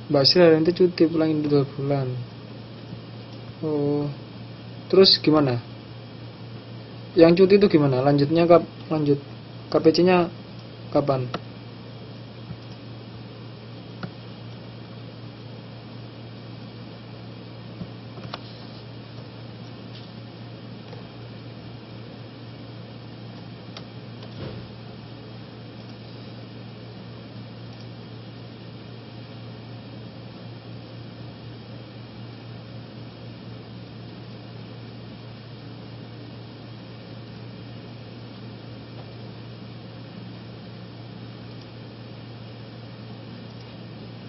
Mbak Sri hari itu cuti pulang 2 bulan. Oh, terus gimana? Yang cuti itu gimana? Lanjut KPC-nya kapan?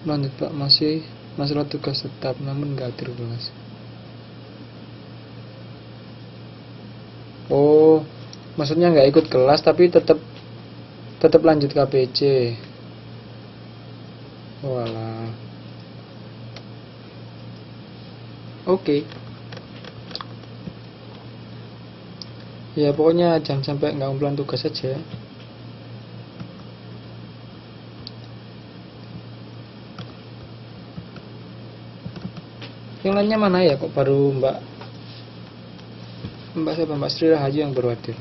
Lanjut Pak, masih masalah tugas tetap namun nggak hadir kelas. Oh, maksudnya nggak ikut kelas tapi tetap lanjut KPC. Walah. Oke. Ya pokoknya jangan sampai nggak ngumpulan tugas saja. Yang lainnya mana ya, kok baru Mbak Sri Rahayu yang baru hadir.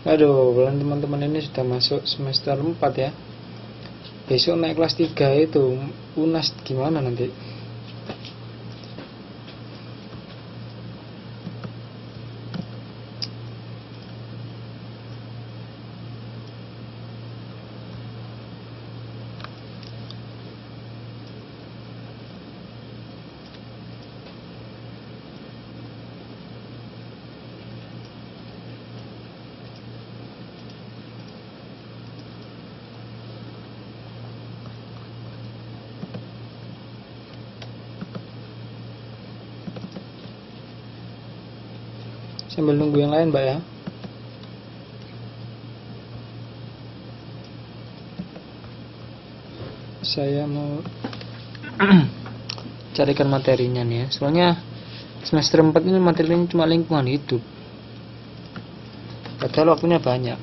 Aduh, kalian teman-teman ini sudah masuk semester 4 ya. Besok naik kelas 3 itu UNAS gimana nanti? Sambil nunggu yang lain Mbak ya. Saya mau carikan materinya nih ya. Soalnya semester 4 ini materinya cuma lingkungan hidup. Padahal waktunya banyak.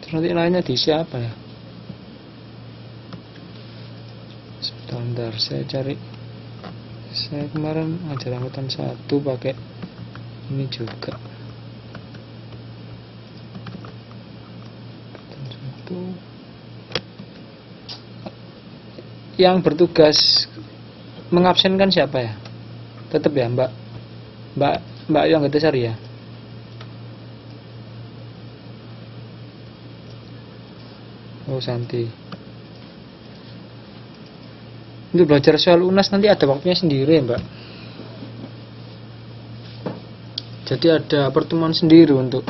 Terus nanti lainnya diisi apa ya? Sebentar, saya cari. Saya kemarin ngajar angkatan 1 pakai ini juga. Angkatan 1. Yang bertugas mengabsenkan siapa ya? Tetap ya Mbak Ayu Anggatasari ya? Oh Santi. Untuk belajar soal UNAS nanti ada waktunya sendiri ya Mbak. Jadi ada pertemuan sendiri untuk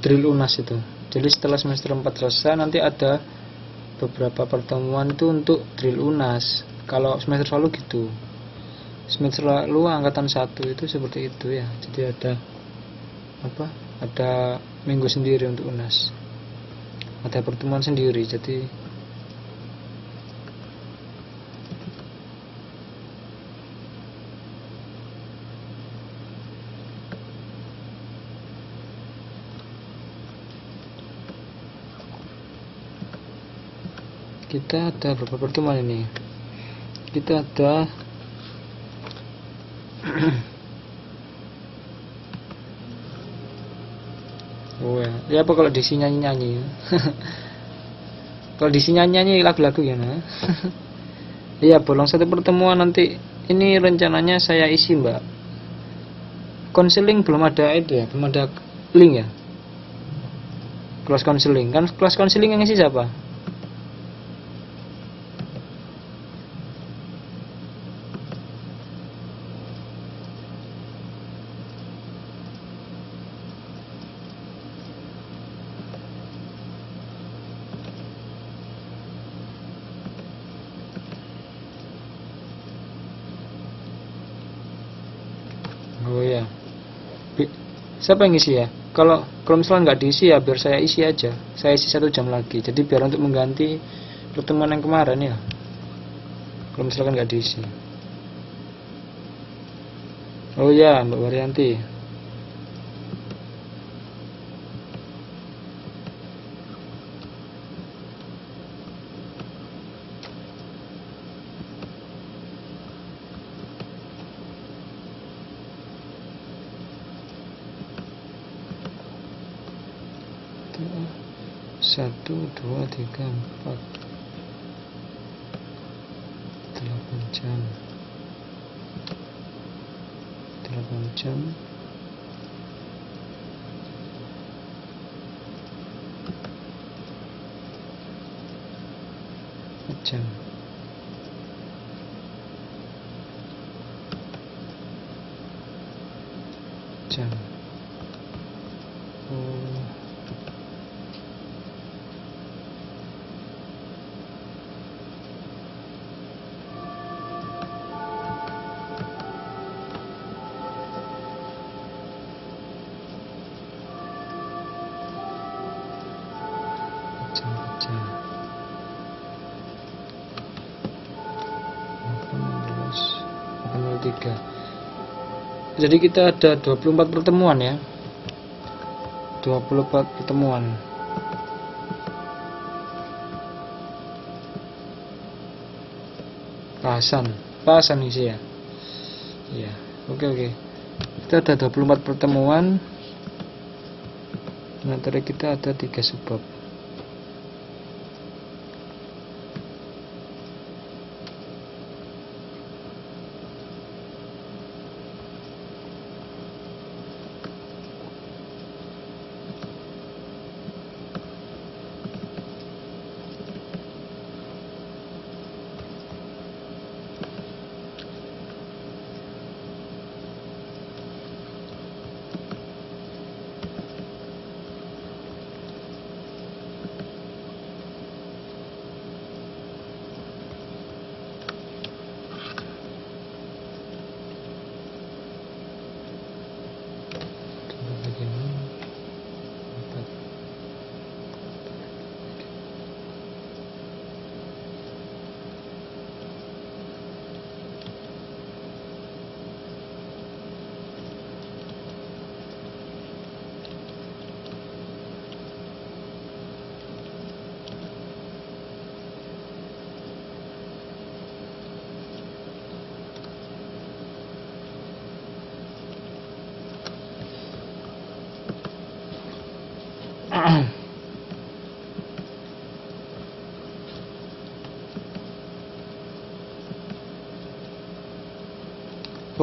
drill UNAS itu. Jadi setelah semester 4 selesai nanti ada beberapa pertemuan itu untuk drill UNAS. Kalau semester lalu gitu. Semester lalu angkatan 1 itu seperti itu ya. Jadi ada minggu sendiri untuk UNAS. Ada pertemuan sendiri. Jadi kita ada berapa pertemuan ini? Kita ada oh ya apa kalau diisi nyanyi kalau diisi nyanyi lagu-lagu ya nah. Iya bolong satu pertemuan nanti. Ini rencananya saya isi Mbak. Konseling belum ada itu ya, belum ada link ya. Kelas konseling kan, kelas konseling yang isi siapa? Oh ya, Siapa yang isi ya? Kalau misalnya nggak diisi ya biar saya isi aja. Saya isi 1 jam lagi. Jadi biar untuk mengganti pertemuan yang kemarin ya. Kalau misalkan nggak diisi. Oh ya, Mbak Waryanti. Satu, 2, 3, 4, 8 jam. 8 jam. Jam. Jam. Jam. 18.03. Jadi kita ada 24 pertemuan ya. 24 pertemuan. Pasan isi ya. Iya, oke. Kita ada 24 pertemuan. Materi kita ada 3 subbab.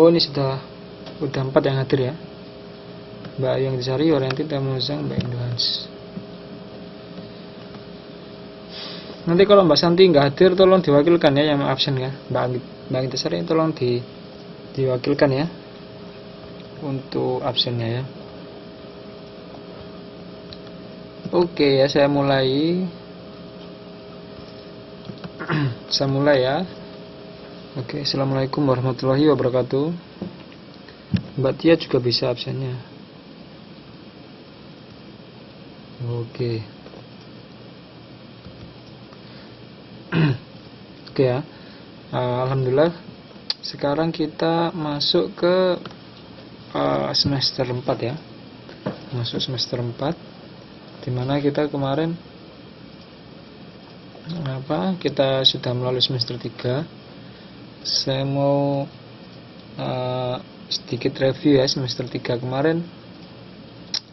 Oh ini udah 4 yang hadir ya. Mbak yang dicari Waryanti Tamuzang, Mbak Indohans. Nanti kalau Mbak Santi nggak hadir tolong diwakilkan ya yang absen ya. Mbak Intisari tolong diwakilkan ya untuk absennya ya. Oke ya, saya mulai ya. Oke, assalamualaikum warahmatullahi wabarakatuh. Mbak Tia juga bisa absennya. Oke. Oke ya. Alhamdulillah. Sekarang kita masuk ke semester 4 ya. Masuk semester 4. Dimana kita kemarin kita sudah melalui semester 3. Saya mau sedikit review ya semester 3 kemarin.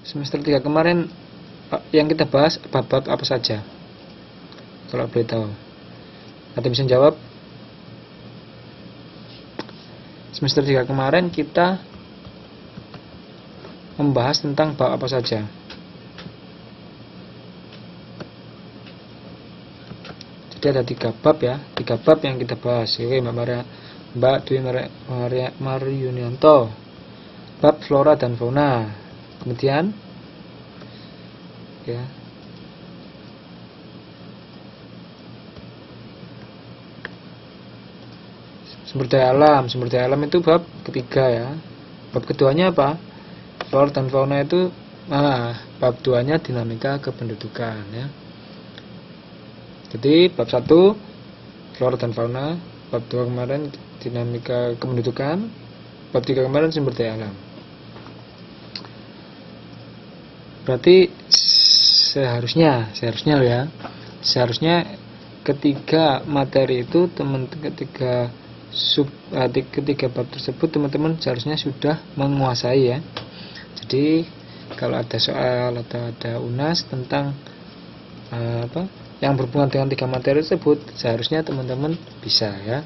Semester 3 kemarin yang kita bahas bab apa saja? Kalau boleh tahu. Ada bisa jawab? Semester 3 kemarin kita membahas tentang bab apa saja? Jadi ada 3 bab ya, 3 bab yang kita bahas. Oke, Mbak Dwi Mariunianto, bab flora dan fauna. Kemudian ya, sumber daya alam itu bab ketiga ya. Bab keduanya apa? Flora dan fauna itu bab 2-nya dinamika kependudukan ya. Jadi bab 1 flora dan fauna, bab 2 kemarin dinamika kependudukan, bab 3 kemarin sumber daya alam. Berarti seharusnya loh ya. Seharusnya ketiga materi itu ketiga bab tersebut teman-teman seharusnya sudah menguasai ya. Jadi kalau ada soal atau ada UNAS tentang yang berhubungan dengan 3 materi tersebut, seharusnya teman-teman bisa ya.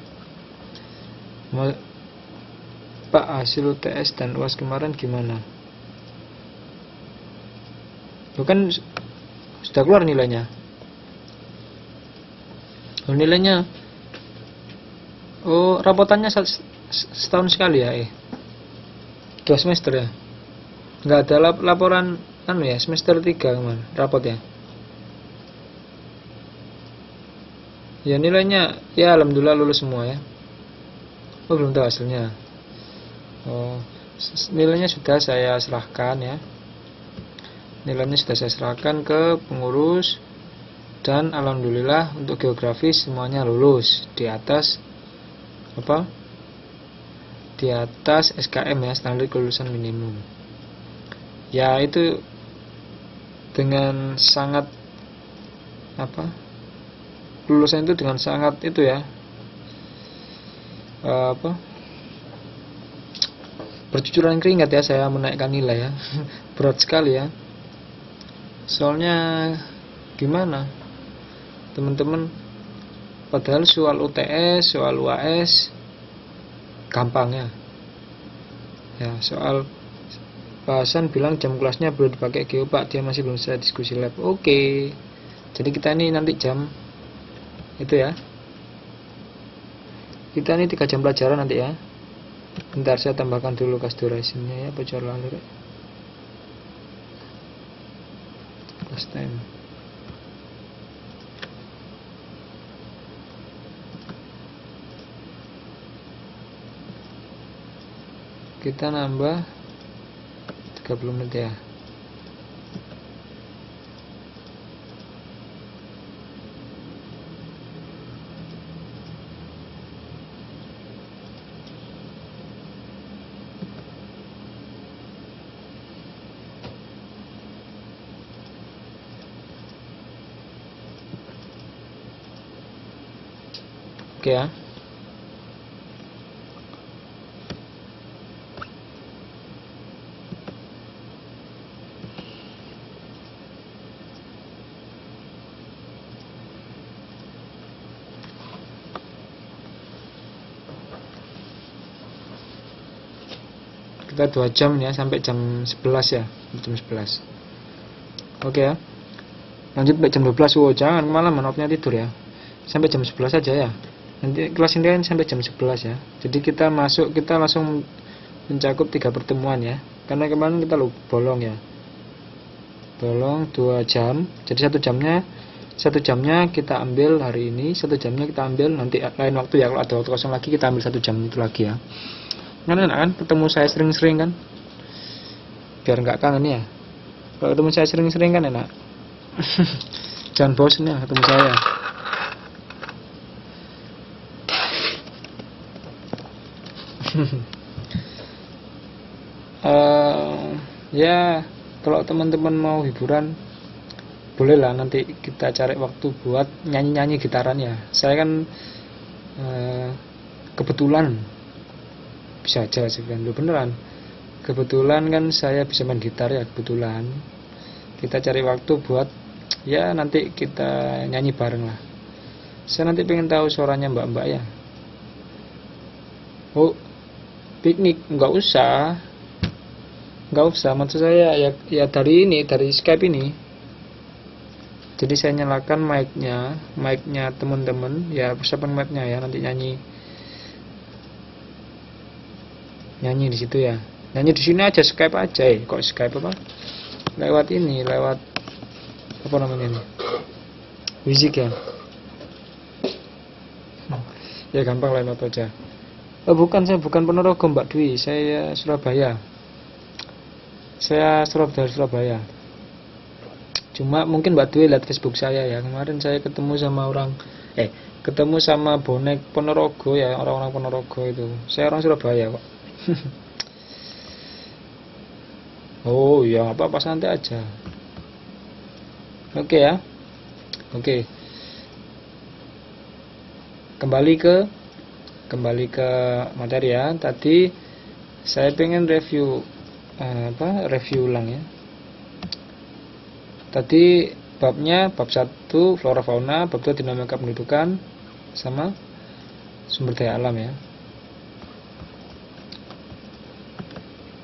Pak, hasil UTS dan UAS kemarin gimana? Bukan sudah keluar nilainya. Nilainya rapotannya setahun sekali ya 2 semester ya. Nggak ada laporan ya semester 3 kemarin rapot ya. Ya nilainya ya alhamdulillah lulus semua ya. Belum tahu hasilnya. Nilainya sudah saya serahkan ya. Nilainya sudah saya serahkan ke pengurus dan alhamdulillah untuk geografi semuanya lulus di atas di atas SKM ya, standar kelulusan minimum. Ya itu dengan sangat lulusan itu dengan sangat itu ya bercucuran keringat ya saya menaikkan nilai ya. Berat sekali ya. Soalnya gimana teman-teman, padahal soal UTS, soal UAS gampang ya. Soal bahasan bilang jam kelasnya belum dipakai Geo Pak, dia masih belum selesai diskusi lab. Oke. Jadi kita ini nanti jam itu ya. Kita ini 3 jam pelajaran nanti ya. Bentar saya tambahkan dulu kas durasinya ya, bocor lalu ya. Class time. Kita nambah 30 menit ya. Oke ya. Kita 2 jam ya, sampai jam 11 ya, jam 11. Oke ya. Lanjut sampai jam 12. Jangan kemalaman, waktunya tidur ya. Sampai jam 11 saja ya. Nanti kelas ini kan sampai jam 11 ya. Jadi kita langsung mencakup 3 pertemuan ya. Karena kemarin kita bolong ya. Bolong 2 jam. Jadi 1 jamnya kita ambil hari ini, 1 jamnya kita ambil nanti lain waktu ya. Kalau ada waktu kosong lagi kita ambil 1 jam itu lagi ya. Kan enak kan ketemu saya sering-sering kan. Biar nggak kangen ya. Kalau ketemu saya sering-sering kan enak. Jangan bosan ya ketemu saya. Ya kalau teman-teman mau hiburan bolehlah nanti kita cari waktu buat nyanyi-nyanyi gitaran ya. Saya kan kebetulan bisa aja sih kan, beneran kebetulan kan saya bisa main gitar ya, kebetulan. Kita cari waktu buat ya nanti kita nyanyi bareng lah. Saya nanti pengen tahu suaranya mbak-mbak ya. Piknik nggak usah, maksud saya ya dari Skype ini. Jadi saya nyalakan mic-nya teman-teman ya, persiapan mic-nya ya, nanti nyanyi di situ ya. Nyanyi di sini aja, Skype aja ya. Kok Skype apa? Lewat apa namanya ini? Music ya. Ya gampang lah lewat aja. Bukan, saya bukan Ponorogo Mbak Dwi, saya Surabaya. Saya dari Surabaya. Cuma mungkin Mbak Dwi lihat Facebook saya ya. Kemarin saya ketemu sama bonek Ponorogo ya, orang-orang Ponorogo itu. Saya orang Surabaya kok. Oh ya, apa santai aja. Oke ya. Oke. Kembali ke materi ya. Tadi saya pengen review ulang ya. Tadi babnya bab 1 flora fauna, bab 2 dinamika pendudukan sama sumber daya alam ya.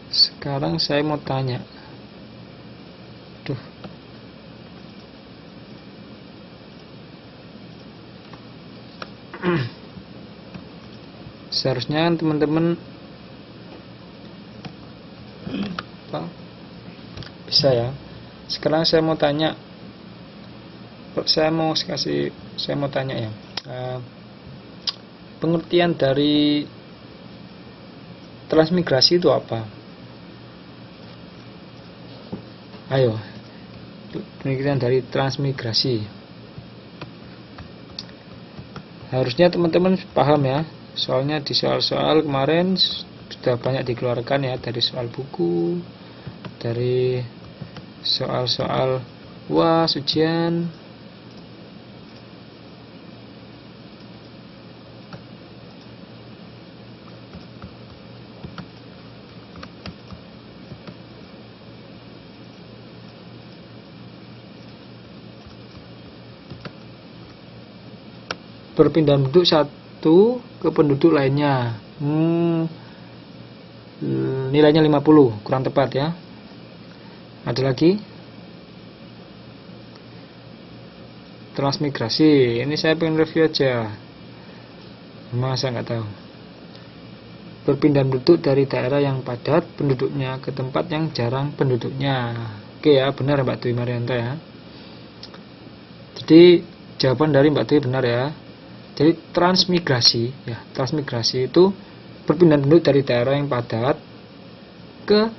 Sekarang saya mau tanya. Seharusnya teman-teman bisa ya. Sekarang saya mau tanya. Saya mau tanya ya. Pengertian dari transmigrasi itu apa? Ayo. Pengertian dari transmigrasi. Harusnya teman-teman paham ya. Soalnya di soal-soal kemarin sudah banyak dikeluarkan ya, dari soal buku, dari soal-soal UAS, ujian. Perpindahan penduduk satu ke penduduk lainnya. Nilainya 50, kurang tepat ya. Ada lagi? Transmigrasi. Ini saya pengen review aja. Masa nggak tahu. Perpindahan penduduk dari daerah yang padat penduduknya ke tempat yang jarang penduduknya. Oke ya, benar Mbak Dwi Marianto ya. Jadi jawaban dari Mbak Dwi benar ya. Jadi transmigrasi itu perpindahan penduduk dari daerah yang padat ke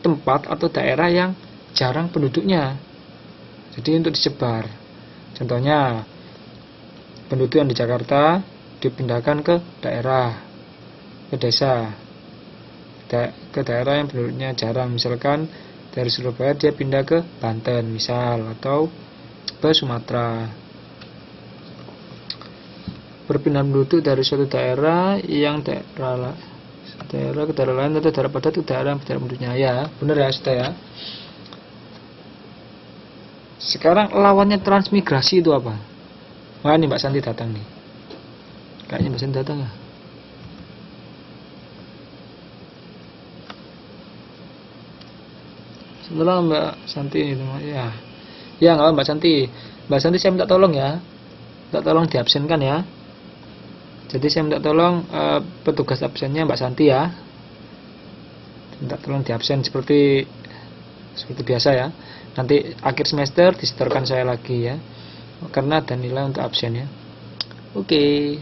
tempat atau daerah yang jarang penduduknya. Jadi untuk disebar. Contohnya, penduduk yang di Jakarta dipindahkan ke desa, ke daerah yang penduduknya jarang. Misalkan dari Surabaya dia pindah ke Banten misal, atau ke Sumatera. Perpindahan penduduk dari suatu daerah yang daerah ke daerah lain atau daerah padat ke daerah yang penduduknya ya, benar ya sudah ya. Sekarang lawannya transmigrasi itu apa? Wah ini Mbak Santi datang nih. Kayaknya Mbak Santi datang ya. Setelah Mbak Santi ini ya. Ya nggak Mbak Santi. Mbak Santi saya minta tolong ya. Minta tolong diabsenkan ya. Jadi saya minta tolong petugas absennya Mbak Santi ya. Minta tolong diabsen seperti biasa ya. Nanti akhir semester disetorkan saya lagi ya. Karena ada nilai untuk absen ya. Oke.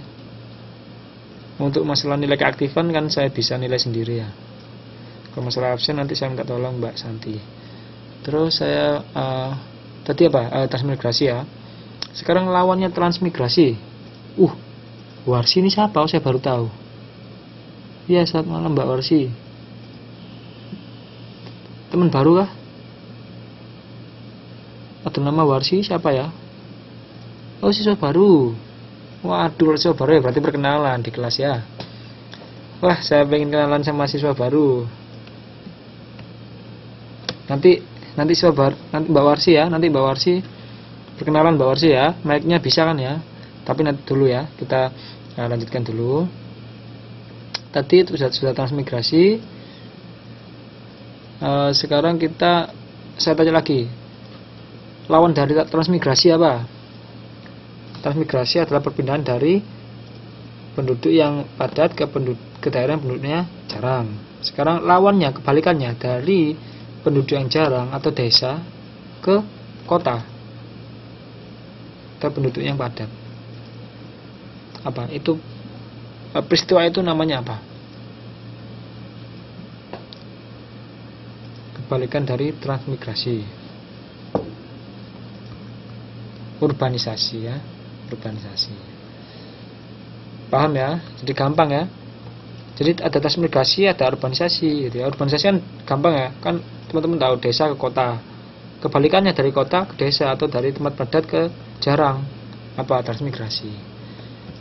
Untuk masalah nilai keaktifan kan saya bisa nilai sendiri ya. Kalau masalah absen nanti saya minta tolong Mbak Santi. Terus saya tadi apa? Transmigrasi ya. Sekarang lawannya transmigrasi. Warsi ini siapa? Saya baru tahu. Iya, selamat malam Mbak Warsi. Teman baru kah? Atau nama Warsi siapa ya? Oh, siswa baru. Waduh, siswa baru ya, berarti perkenalan di kelas ya. Wah, saya pengen kenalan sama siswa baru. Nanti siswa baru, nanti Mbak Warsi ya, perkenalan Mbak Warsi ya. Mic-nya bisa kan ya? Tapi nanti dulu ya, kita lanjutkan dulu. Tadi itu sudah transmigrasi. Sekarang saya tanya lagi. Lawan dari transmigrasi apa? Transmigrasi adalah perpindahan dari penduduk yang padat ke daerah yang penduduknya jarang. Sekarang lawannya, kebalikannya, dari penduduk yang jarang atau desa ke kota atau penduduk yang padat. Apa itu? Peristiwa itu namanya apa? kebalikan dari transmigrasi. Urbanisasi ya, urbanisasi. Paham ya? Jadi gampang ya. Jadi ada transmigrasi, ada urbanisasi gitu ya. Urbanisasi kan gampang ya. Kan teman-teman tahu desa ke kota. Kebalikannya dari kota ke desa atau dari tempat padat ke jarang. Apa transmigrasi.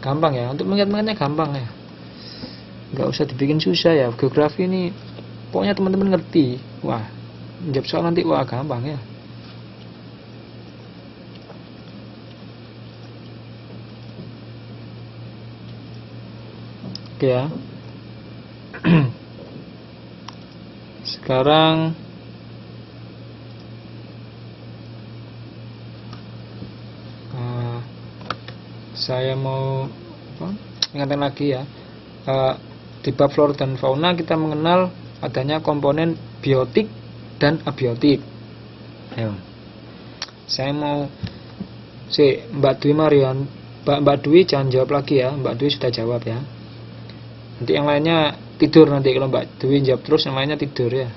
Gampang ya. Untuk mengingat-ingatnya gampang ya. Nggak usah dibikin susah ya. Geografi ini pokoknya teman-teman ngerti. Wah, jawab soal nanti wah gampang ya. Oke ya. Sekarang saya mau ingatkan lagi ya. Di bab flora dan fauna kita mengenal adanya komponen biotik dan abiotik. Ayo. Saya mau Mbak Dwi Marian, Mbak Dwi jangan jawab lagi ya. Mbak Dwi sudah jawab ya. Nanti yang lainnya tidur nanti kalau Mbak Dwi jawab terus yang lainnya tidur ya.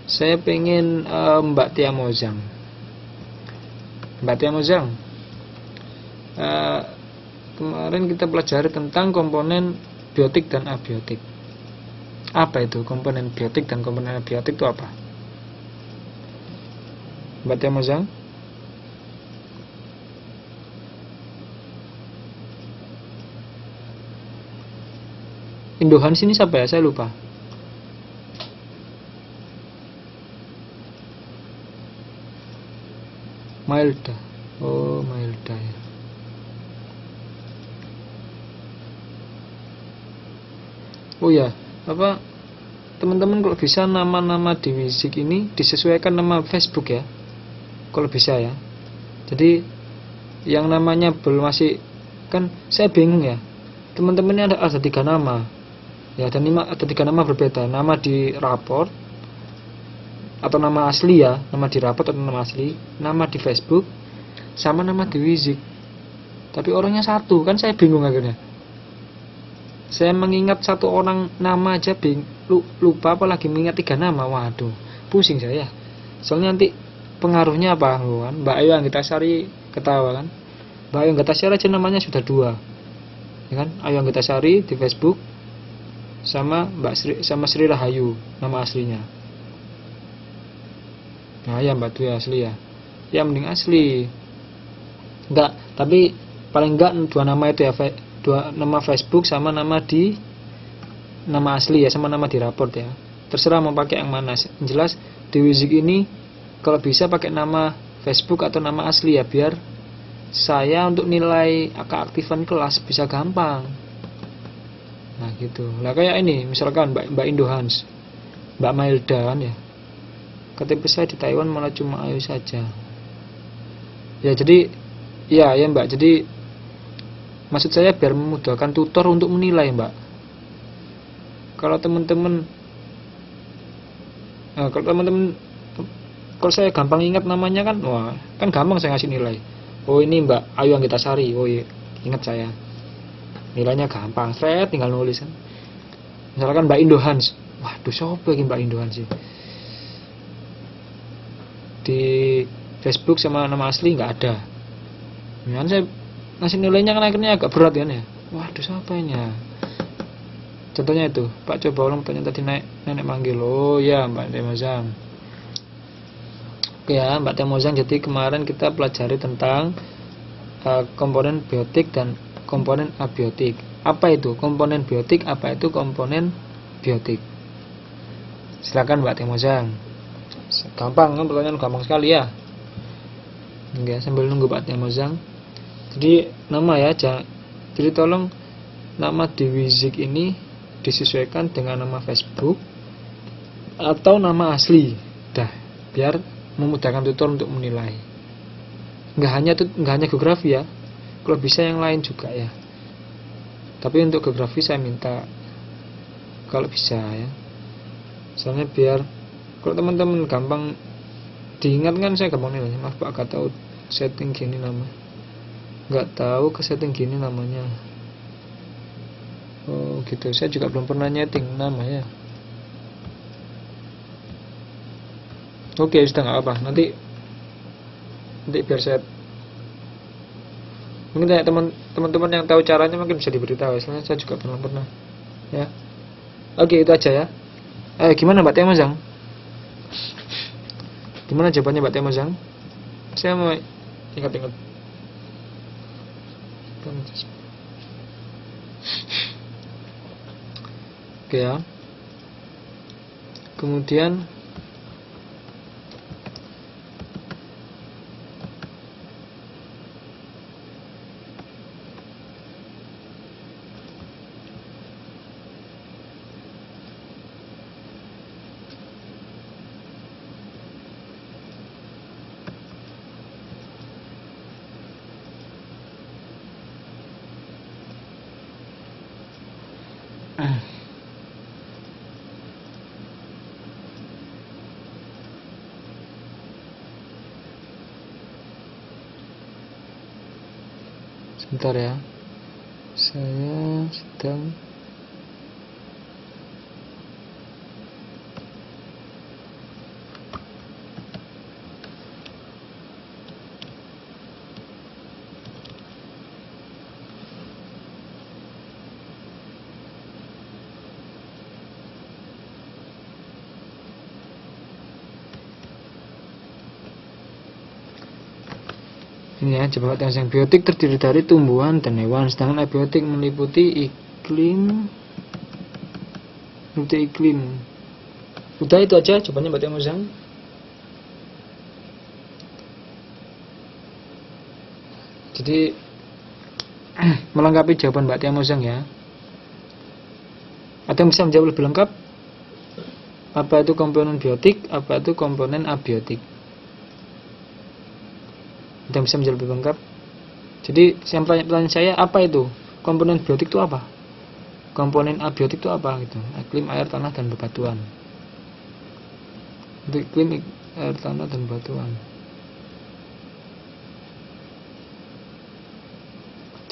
Saya pengen Mbak Tia Mozang. Mbak Tia Mozang. Kemarin kita pelajari tentang komponen biotik dan abiotik. Apa itu komponen biotik dan komponen abiotik itu apa? Mbak Tia Mozang? Induhan sini siapa ya? Saya lupa. Mailda. Oh, Mailda ya. Oh ya, apa teman-teman kalau bisa nama-nama di Wizik ini disesuaikan nama Facebook ya. Kalau bisa ya. Jadi yang namanya belum masih, kan saya bingung ya. Teman-teman ini ada 3 nama. Ya, ada 3 nama berbeda. Nama di raport atau nama asli ya, nama di raport atau nama asli, nama di Facebook, sama nama di Wizik. Tapi orangnya satu, kan saya bingung akhirnya. Saya mengingat 1 orang nama aja lupa, apalagi mengingat 3 nama. Waduh, pusing saya. Soalnya nanti pengaruhnya apa kan? Mbak Ayu Anggitasari ketawa kan? Mbak Ayu Anggitasari aja namanya sudah 2. Ya kan? Ayu Anggitasari di Facebook sama Sri Rahayu nama aslinya. Nah ya Mbak Dwi asli ya. Ya mending asli. Enggak, tapi paling enggak 2 nama itu ya, 2 nama Facebook sama nama asli ya, sama nama di raport ya. Terserah mau pakai yang mana. Yang jelas di Wizik ini kalau bisa pakai nama Facebook atau nama asli ya, biar saya untuk nilai keaktifan kelas bisa gampang. Nah gitu. Lah kayak ini misalkan Mbak Indohans, Mbak Mailda kan ya. KTP saya di Taiwan malah cuma Ayu saja. Ya jadi ya Mbak, jadi maksud saya biar memudahkan tutor untuk menilai Mbak. Kalau teman-teman kalau saya gampang ingat namanya kan, wah kan gampang saya ngasih nilai. Oh ini Mbak Ayu Anggitasari, oh iya, ingat saya. Nilainya gampang, tinggal nulis kan. Misalkan Mbak Indohans, waduh siapa lagi Mbak Indohans sih? Di Facebook sama nama asli nggak ada. Kan saya ngasih nilainya kan akhirnya agak berat kan ya. Waduh siapa ini ya? Contohnya itu, Pak coba ulang tanya tadi nenek manggil. Oh ya Mbak Tia Mozang. Oke ya Mbak Tia Mozang, jadi kemarin kita pelajari tentang komponen biotik dan komponen abiotik. Apa itu komponen biotik? Apa itu komponen biotik? Silakan Mbak Tia Mozang. Gampang kan, pertanyaan gampang sekali ya. Enggak, sambil nunggu Mbak Tia Mozang. Jadi nama ya, jadi tolong nama di Wizik ini disesuaikan dengan nama Facebook atau nama asli. Dah, biar memudahkan tutor untuk menilai. Enggak hanya geografi ya. Kalau bisa yang lain juga ya. Tapi untuk geografi saya minta kalau bisa ya. Soalnya biar kalau teman-teman gampang diingat kan, saya gampang nilainya. Maaf Pak, gak tahu setting gini nama. Gak tahu ke setting gini namanya. Oh gitu. Saya juga belum pernah nyeting nama ya. Oke, sudah nggak apa. Nanti biar saya mungkin tanya teman-teman yang tahu caranya mungkin bisa diberitahu. Soalnya saya juga belum pernah. Ya. Oke, itu aja ya. Gimana Mbak Temozang? Gimana jawabannya Mbak Temozang? Saya mau ingat-ingat. Oke ya. Kemudian sebentar ya. Saya sedang ini ya, coba yang biotik terdiri dari tumbuhan dan hewan, sedangkan abiotik meliputi iklim. Udah itu aja jawabannya Mbak Temozang. Jadi melengkapi jawaban Mbak Temozang ya. Ada yang bisa menjawab lebih lengkap? Apa itu komponen biotik? Apa itu komponen abiotik? Ada yang bisa menjawab lebih lengkap? Jadi pertanyaan saya, apa itu komponen biotik itu apa? Komponen abiotik itu apa gitu? Iklim, air, tanah, dan bebatuan. Untuk iklim, air, tanah, dan bebatuan.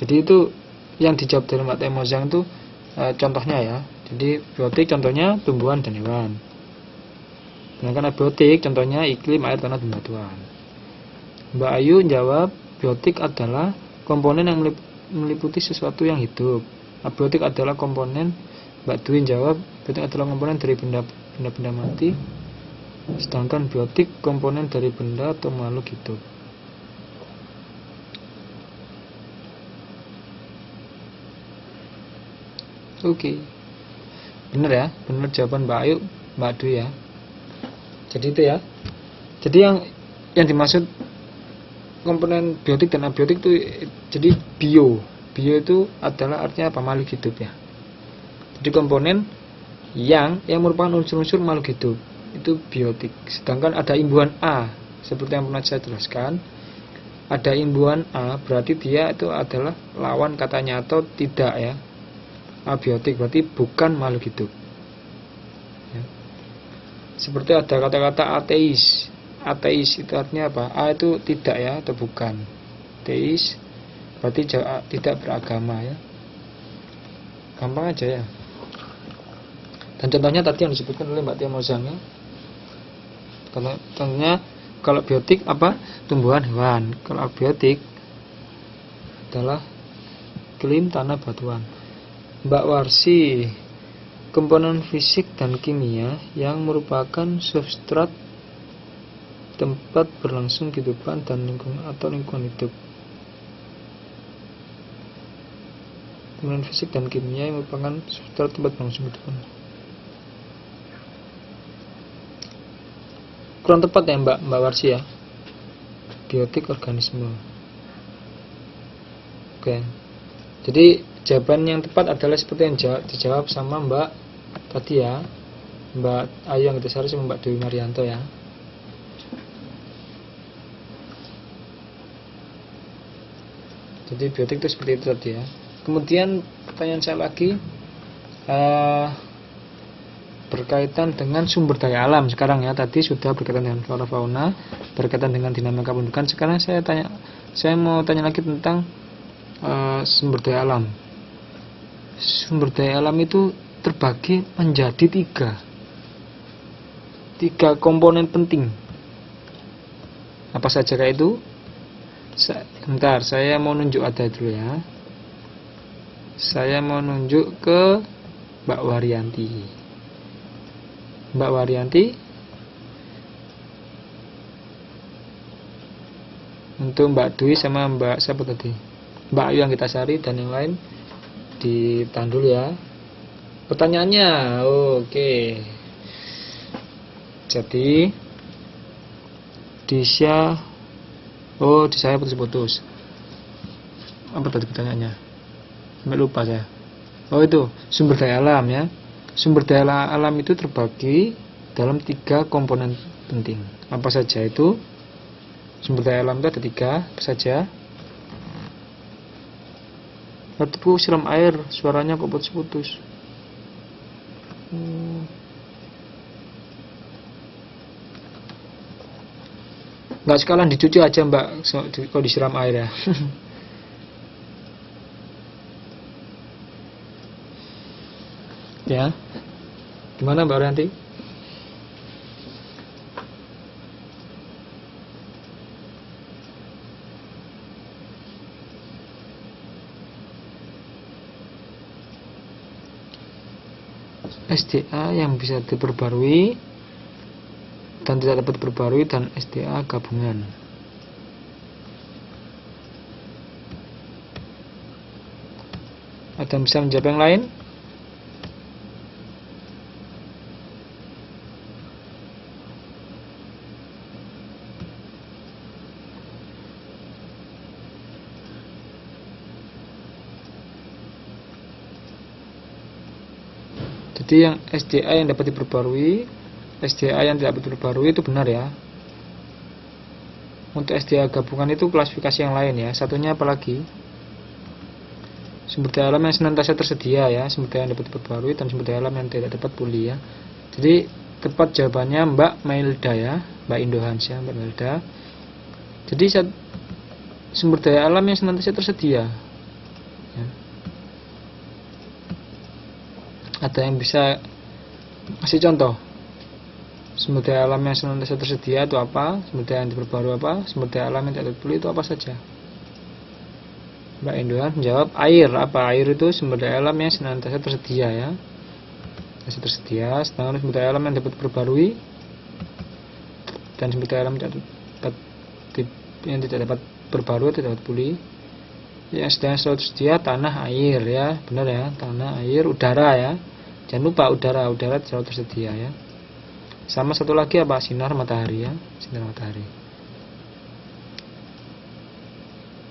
Jadi itu yang dijawab dari Mbak Temozang itu contohnya ya. Jadi biotik contohnya tumbuhan dan hewan. Sedangkan abiotik contohnya iklim, air, tanah, dan bebatuan. Mbak Ayu jawab biotik adalah komponen yang meliputi sesuatu yang hidup. Abiotik adalah komponen. Mbak Dwi jawab biotik adalah komponen dari benda mati. Sedangkan biotik komponen dari benda atau makhluk hidup. Oke. Benar ya, benar jawaban Mbak Ayu, Mbak Dwi ya. Jadi itu ya. Jadi yang dimaksud komponen biotik dan abiotik itu jadi bio itu adalah artinya apa? Makhluk hidup ya. Jadi komponen yang merupakan unsur-unsur makhluk hidup itu biotik. Sedangkan ada imbuhan A seperti yang pernah saya jelaskan. Ada imbuhan A berarti dia itu adalah lawan katanya atau tidak ya. Abiotik berarti bukan makhluk hidup ya. Seperti ada kata-kata ateis. Ateis itu artinya apa? A itu tidak ya atau bukan. Teis berarti tidak beragama ya. Gampang aja ya. Dan contohnya tadi yang disebutkan oleh Mbak Temozang ya. Contohnya kalau biotik apa? Tumbuhan, hewan. Kalau abiotik adalah iklim, tanah, batuan. Mbak Warsi, komponen fisik dan kimia yang merupakan substrat tempat berlangsung kehidupan dan lingkungan hidup. Komponen fisik dan kimia yang merupakan substrat tempat berlangsung kehidupan. Kurang tepat ya Mbak Warsi ya. Biotik organisme. Oke. Jadi jawaban yang tepat adalah seperti yang dijawab sama Mbak tadi ya, Mbak Ayu Anggitasari sama Mbak Dewi Marianto ya. Jadi biotik itu seperti itu tadi ya. Kemudian pertanyaan saya lagi berkaitan dengan sumber daya alam sekarang ya. Tadi sudah berkaitan dengan flora fauna, berkaitan dengan dinamika pembentukan. Sekarang saya mau tanya lagi tentang sumber daya alam. Sumber daya alam itu terbagi menjadi tiga komponen penting. Apa saja kayak itu? Bentar, saya mau nunjuk ada dulu ya. Saya mau nunjuk ke Mbak Waryanti. Mbak Waryanti, untuk Mbak Dwi sama Mbak siapa tadi? Mbak Ayu yang kita cari dan yang lain ditahan dulu ya. Pertanyaannya, oke. Jadi Disya, di saya putus-putus. Apa tadi pertanyaannya? Sampai lupa saya. Itu sumber daya alam ya. Sumber daya alam itu terbagi dalam 3 komponen penting. Apa saja itu? Sumber daya alam itu ada 3. Apa saja? Waktu siram air, suaranya kok putus-putus. Nggak sekalian dicuci aja Mbak, kalau disiram air ya. Ya, gimana Mbak Ranti? SDA yang bisa diperbarui dan tidak dapat diperbarui dan SDA gabungan. Ada yang bisa menjawab yang lain? Jadi yang SDA yang dapat diperbarui, SDA yang tidak dapat diperbarui itu benar ya. Untuk SDA gabungan itu klasifikasi yang lain ya. Satunya apalagi? Sumber daya alam yang senantiasa tersedia ya, sumber daya yang dapat diperbarui dan sumber daya alam yang tidak dapat pulih ya. Jadi tepat jawabannya Mbak Mailda ya, Mbak Indohans ya, Mbak Mailda. Jadi sumber daya alam yang senantiasa tersedia ya. Ada yang bisa kasih contoh? Sumber daya alam yang senantiasa tersedia itu apa? Sumber daya yang diperbarui apa? Sumber daya alam yang tidak terpulih itu apa saja? Mbak Indohan menjawab air. Apa? Air itu sumber daya alam yang senantiasa tersedia ya. Masih tersedia. Sedangkan sumber daya alam yang dapat diperbarui dan sumber daya alam yang tidak dapat berbarui, tidak dapat pulih. Yang sedang selalu tersedia tanah, air ya, benar ya, tanah, air, udara ya. Jangan lupa udara selalu tersedia ya. Sama satu lagi apa? Sinar matahari ya, sinar matahari.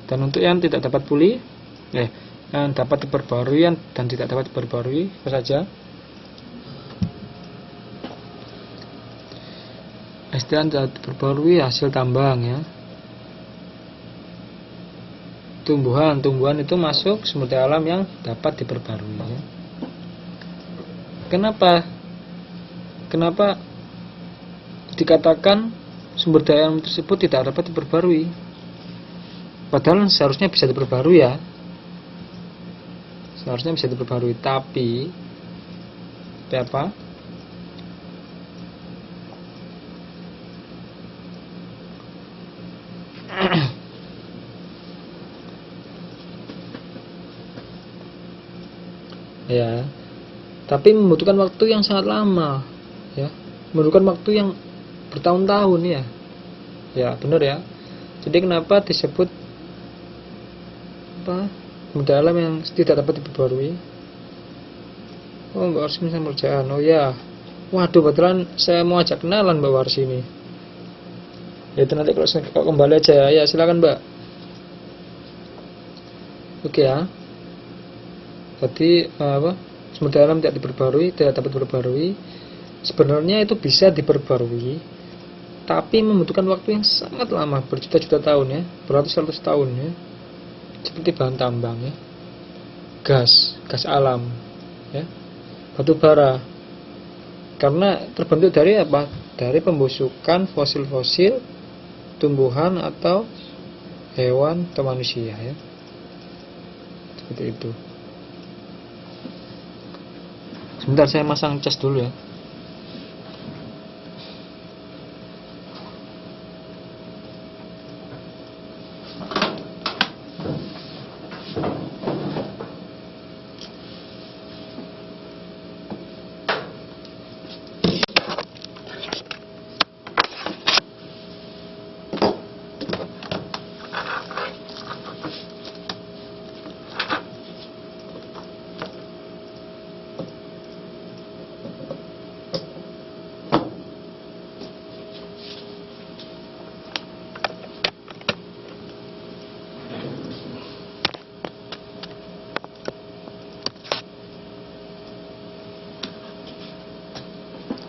Dan untuk yang tidak dapat pulih, yang dapat diperbarui dan tidak dapat diperbarui apa saja? SDA tidak diperbarui hasil tambang ya. Tumbuhan itu masuk sumber daya alam yang dapat diperbarui ya. Kenapa dikatakan sumber daya alam tersebut tidak dapat diperbarui? Padahal seharusnya bisa diperbarui ya. Seharusnya bisa diperbarui, tapi apa? Ya, tapi membutuhkan waktu yang sangat lama ya, membutuhkan waktu yang bertahun-tahun ya. Ya benar ya. Jadi kenapa disebut apa? Sumber daya alam yang tidak dapat diperbarui? Mbak Warsi sama kerjaan. Oh ya, waduh betulan saya mau ajak kenalan Mbak Warsi ini. Ya itu nanti kalau kembali aja ya, silakan Mbak. Oke ya. Tadi sumber daya alam tidak diperbarui, tidak dapat diperbarui. Sebenarnya itu bisa diperbarui, tapi membutuhkan waktu yang sangat lama, berjuta-juta tahun ya, beratus-ratus tahun ya. Seperti bahan tambang ya, gas alam ya, batu bara. Karena terbentuk dari apa? Dari pembusukan fosil-fosil tumbuhan atau hewan atau manusia ya. Seperti itu. Sebentar saya masang cas dulu ya.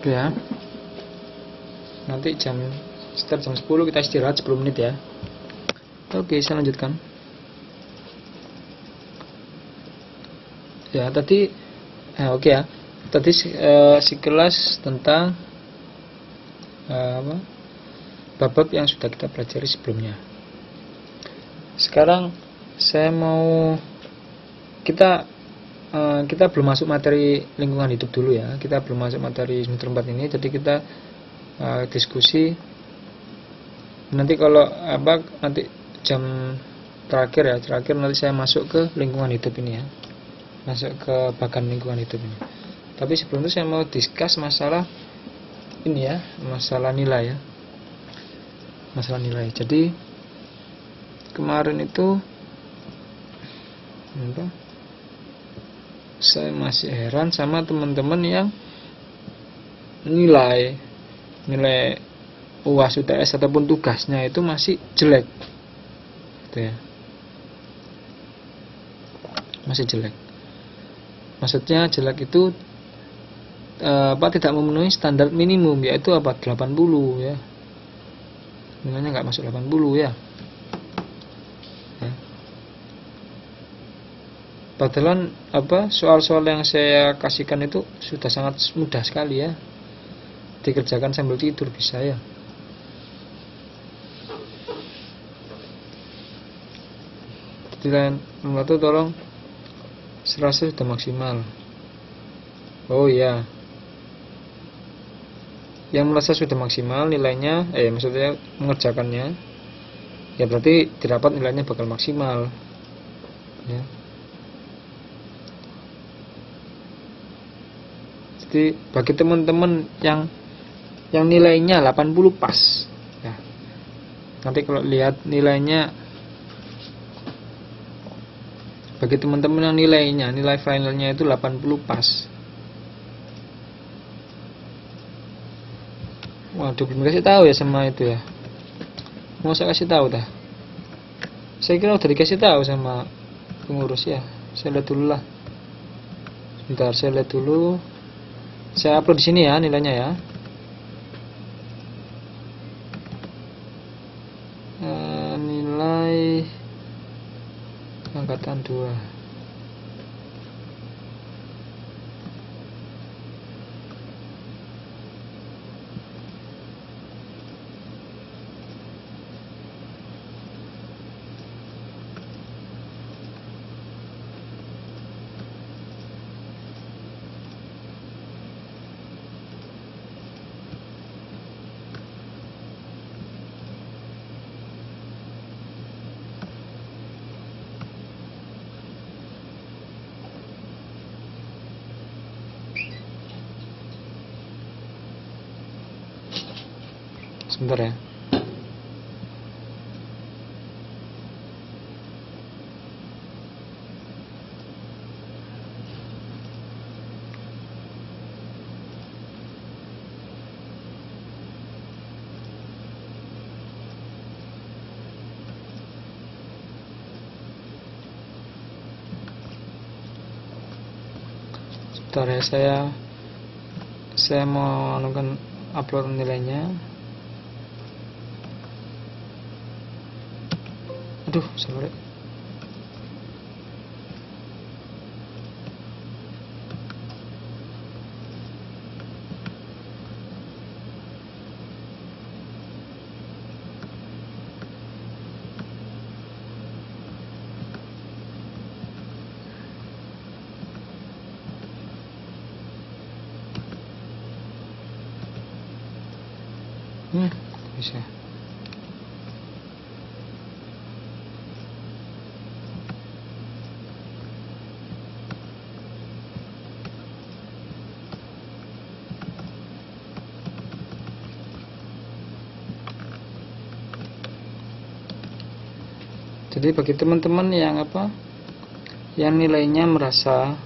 ya. Nanti sekitar jam 10 kita istirahat 10 menit ya. Oke, saya lanjutkan. Ya, tadi oke ya. Tadi sekilas tentang bab-bab yang sudah kita pelajari sebelumnya. Sekarang saya mau kita belum masuk materi lingkungan hidup dulu ya. Kita belum masuk materi semester 4 ini. Jadi kita diskusi. Nanti kalau nanti jam terakhir nanti saya masuk ke lingkungan hidup ini ya. Masuk ke bagian lingkungan hidup ini. Tapi sebelum itu saya mau discuss masalah ini ya, masalah nilai ya. Masalah nilai. Jadi kemarin itu saya masih heran sama teman-teman yang nilai UAS UTS ataupun tugasnya itu masih jelek gitu ya. Masih jelek. Maksudnya jelek itu tidak memenuhi standar minimum, yaitu 80 ya. Nilainya nggak masuk 80 ya. Padahal soal-soal yang saya kasihkan itu sudah sangat mudah sekali ya, dikerjakan sambil tidur bisa ya. Jadi itu tolong serasa sudah maksimal. Oh ya, yang merasa sudah maksimal nilainya, maksudnya mengerjakannya, ya berarti didapat nilainya bakal maksimal ya. Jadi bagi teman-teman yang nilainya 80 pas ya, nanti kalau lihat nilainya, bagi teman-teman yang nilai finalnya itu 80 pas, waduh, belum kasih tahu ya sama itu ya. Mau saya kasih tahu dah? Saya kira udah dikasih tahu sama pengurus ya. Saya lihat dulu lah. Bentar, saya lihat dulu. Saya upload di sini ya nilainya ya. Nilai angkatan 2. Sebentar ya. Sebentar ya, saya mau nonton upload nilainya. Aduh, sorry. Bisa. Jadi bagi teman-teman yang yang nilainya merasa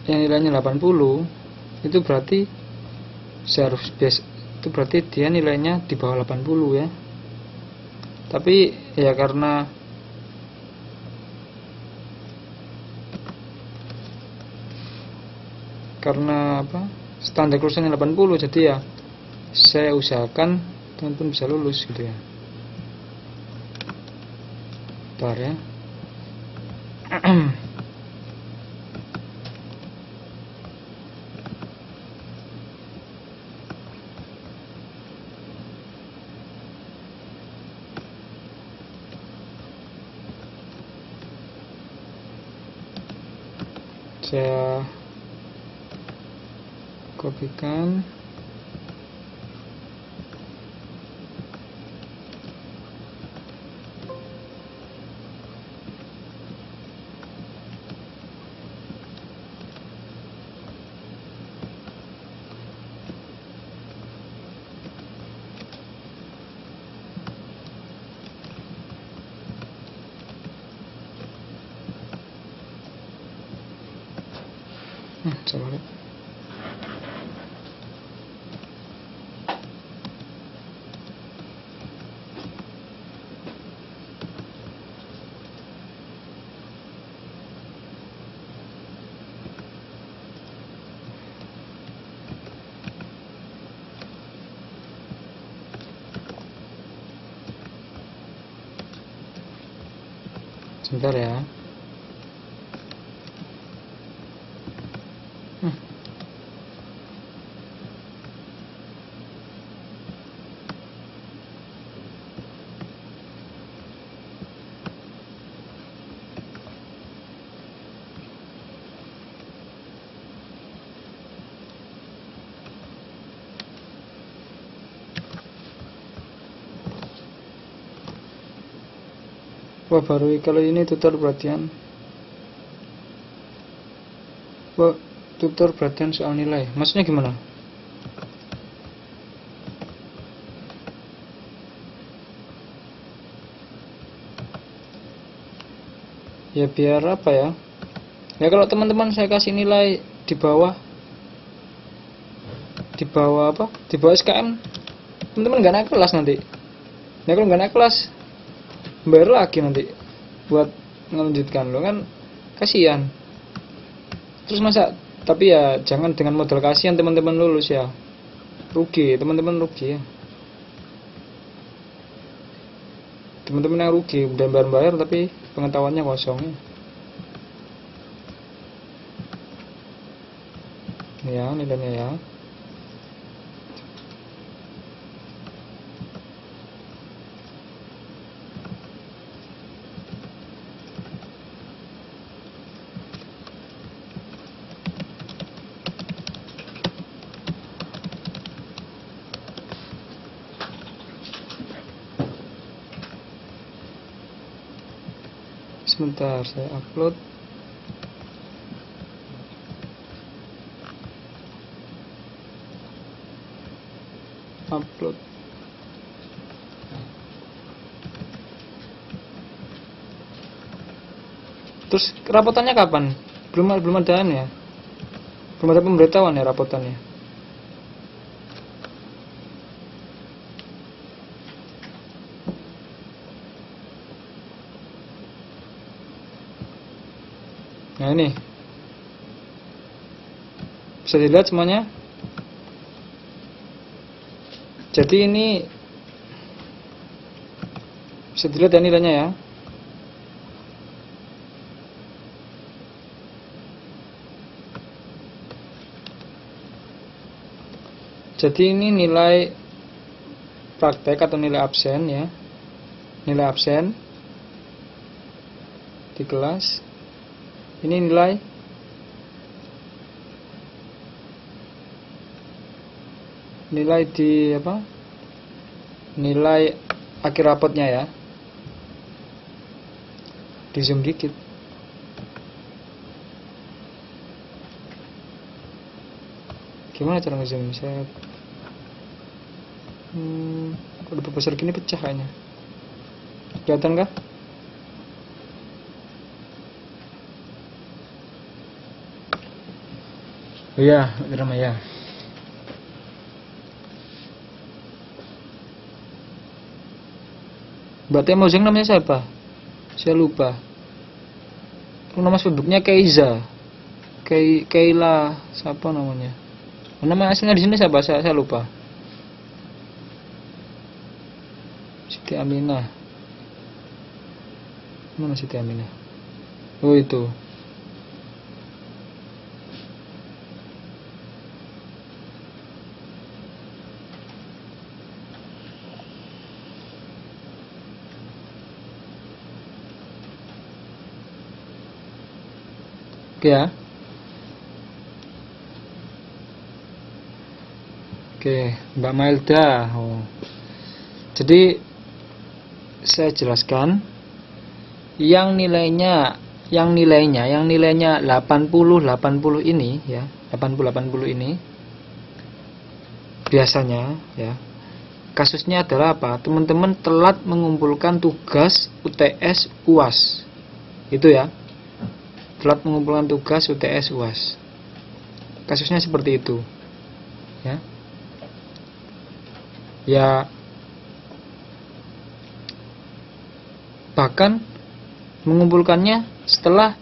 yang nilainya 80, itu berarti itu berarti dia nilainya di bawah 80 ya. Tapi ya karena karena apa, standar lulusannya 80, jadi ya saya usahakan teman-teman bisa lulus gitu ya. Bentar ya. Saya kopikan. Salah. Sebentar ya. Wah, baru kali ini tutor perhatian. Wah, tutor perhatian soal nilai. Maksudnya gimana? Ya biar apa ya? Ya kalau teman-teman saya kasih nilai di bawah apa? Di bawah SKM, teman-teman nggak naik kelas nanti. Ya kalau nggak naik kelas, bayar lagi nanti buat melanjutkan, lo kan kasihan. Terus masa, tapi ya jangan dengan modal kasihan teman-teman lulus ya, rugi teman-teman, rugi ya teman-teman, yang rugi udah bayar tapi pengetahuannya kosong ya nilainya ya. Sebentar, saya upload. Terus rapotannya kapan? Belum ada ya? Belum ada pemberitahuan ya rapotannya? Nah ini bisa dilihat semuanya. Jadi ini bisa dilihat ya nilainya ya. Jadi ini nilai praktek atau nilai absen ya. Nilai absen di kelas. Ini nilai di apa? Nilai akhir rapotnya ya. Di zoom dikit. Gimana cara nge-zoom? Saya udah besar gini pecah kayaknya. Kelihatan kah? Oh iya, drama ya. Mbak Teh Mojeng namanya siapa? Saya lupa. Nama Facebooknya Keiza Keila siapa namanya? Nama aslinya di sini siapa? Saya lupa. Siti Aminah. Mana Siti Aminah? Oh itu. Oke ya. Oke, Mbak Mailda. Oh. Jadi saya jelaskan yang nilainya 80 ini ya, 80 ini biasanya ya. Kasusnya adalah apa? Teman-teman telat mengumpulkan tugas UTS UAS. Itu ya. Telat mengumpulkan tugas UTS UAS. Kasusnya seperti itu. Ya. Ya, bahkan mengumpulkannya setelah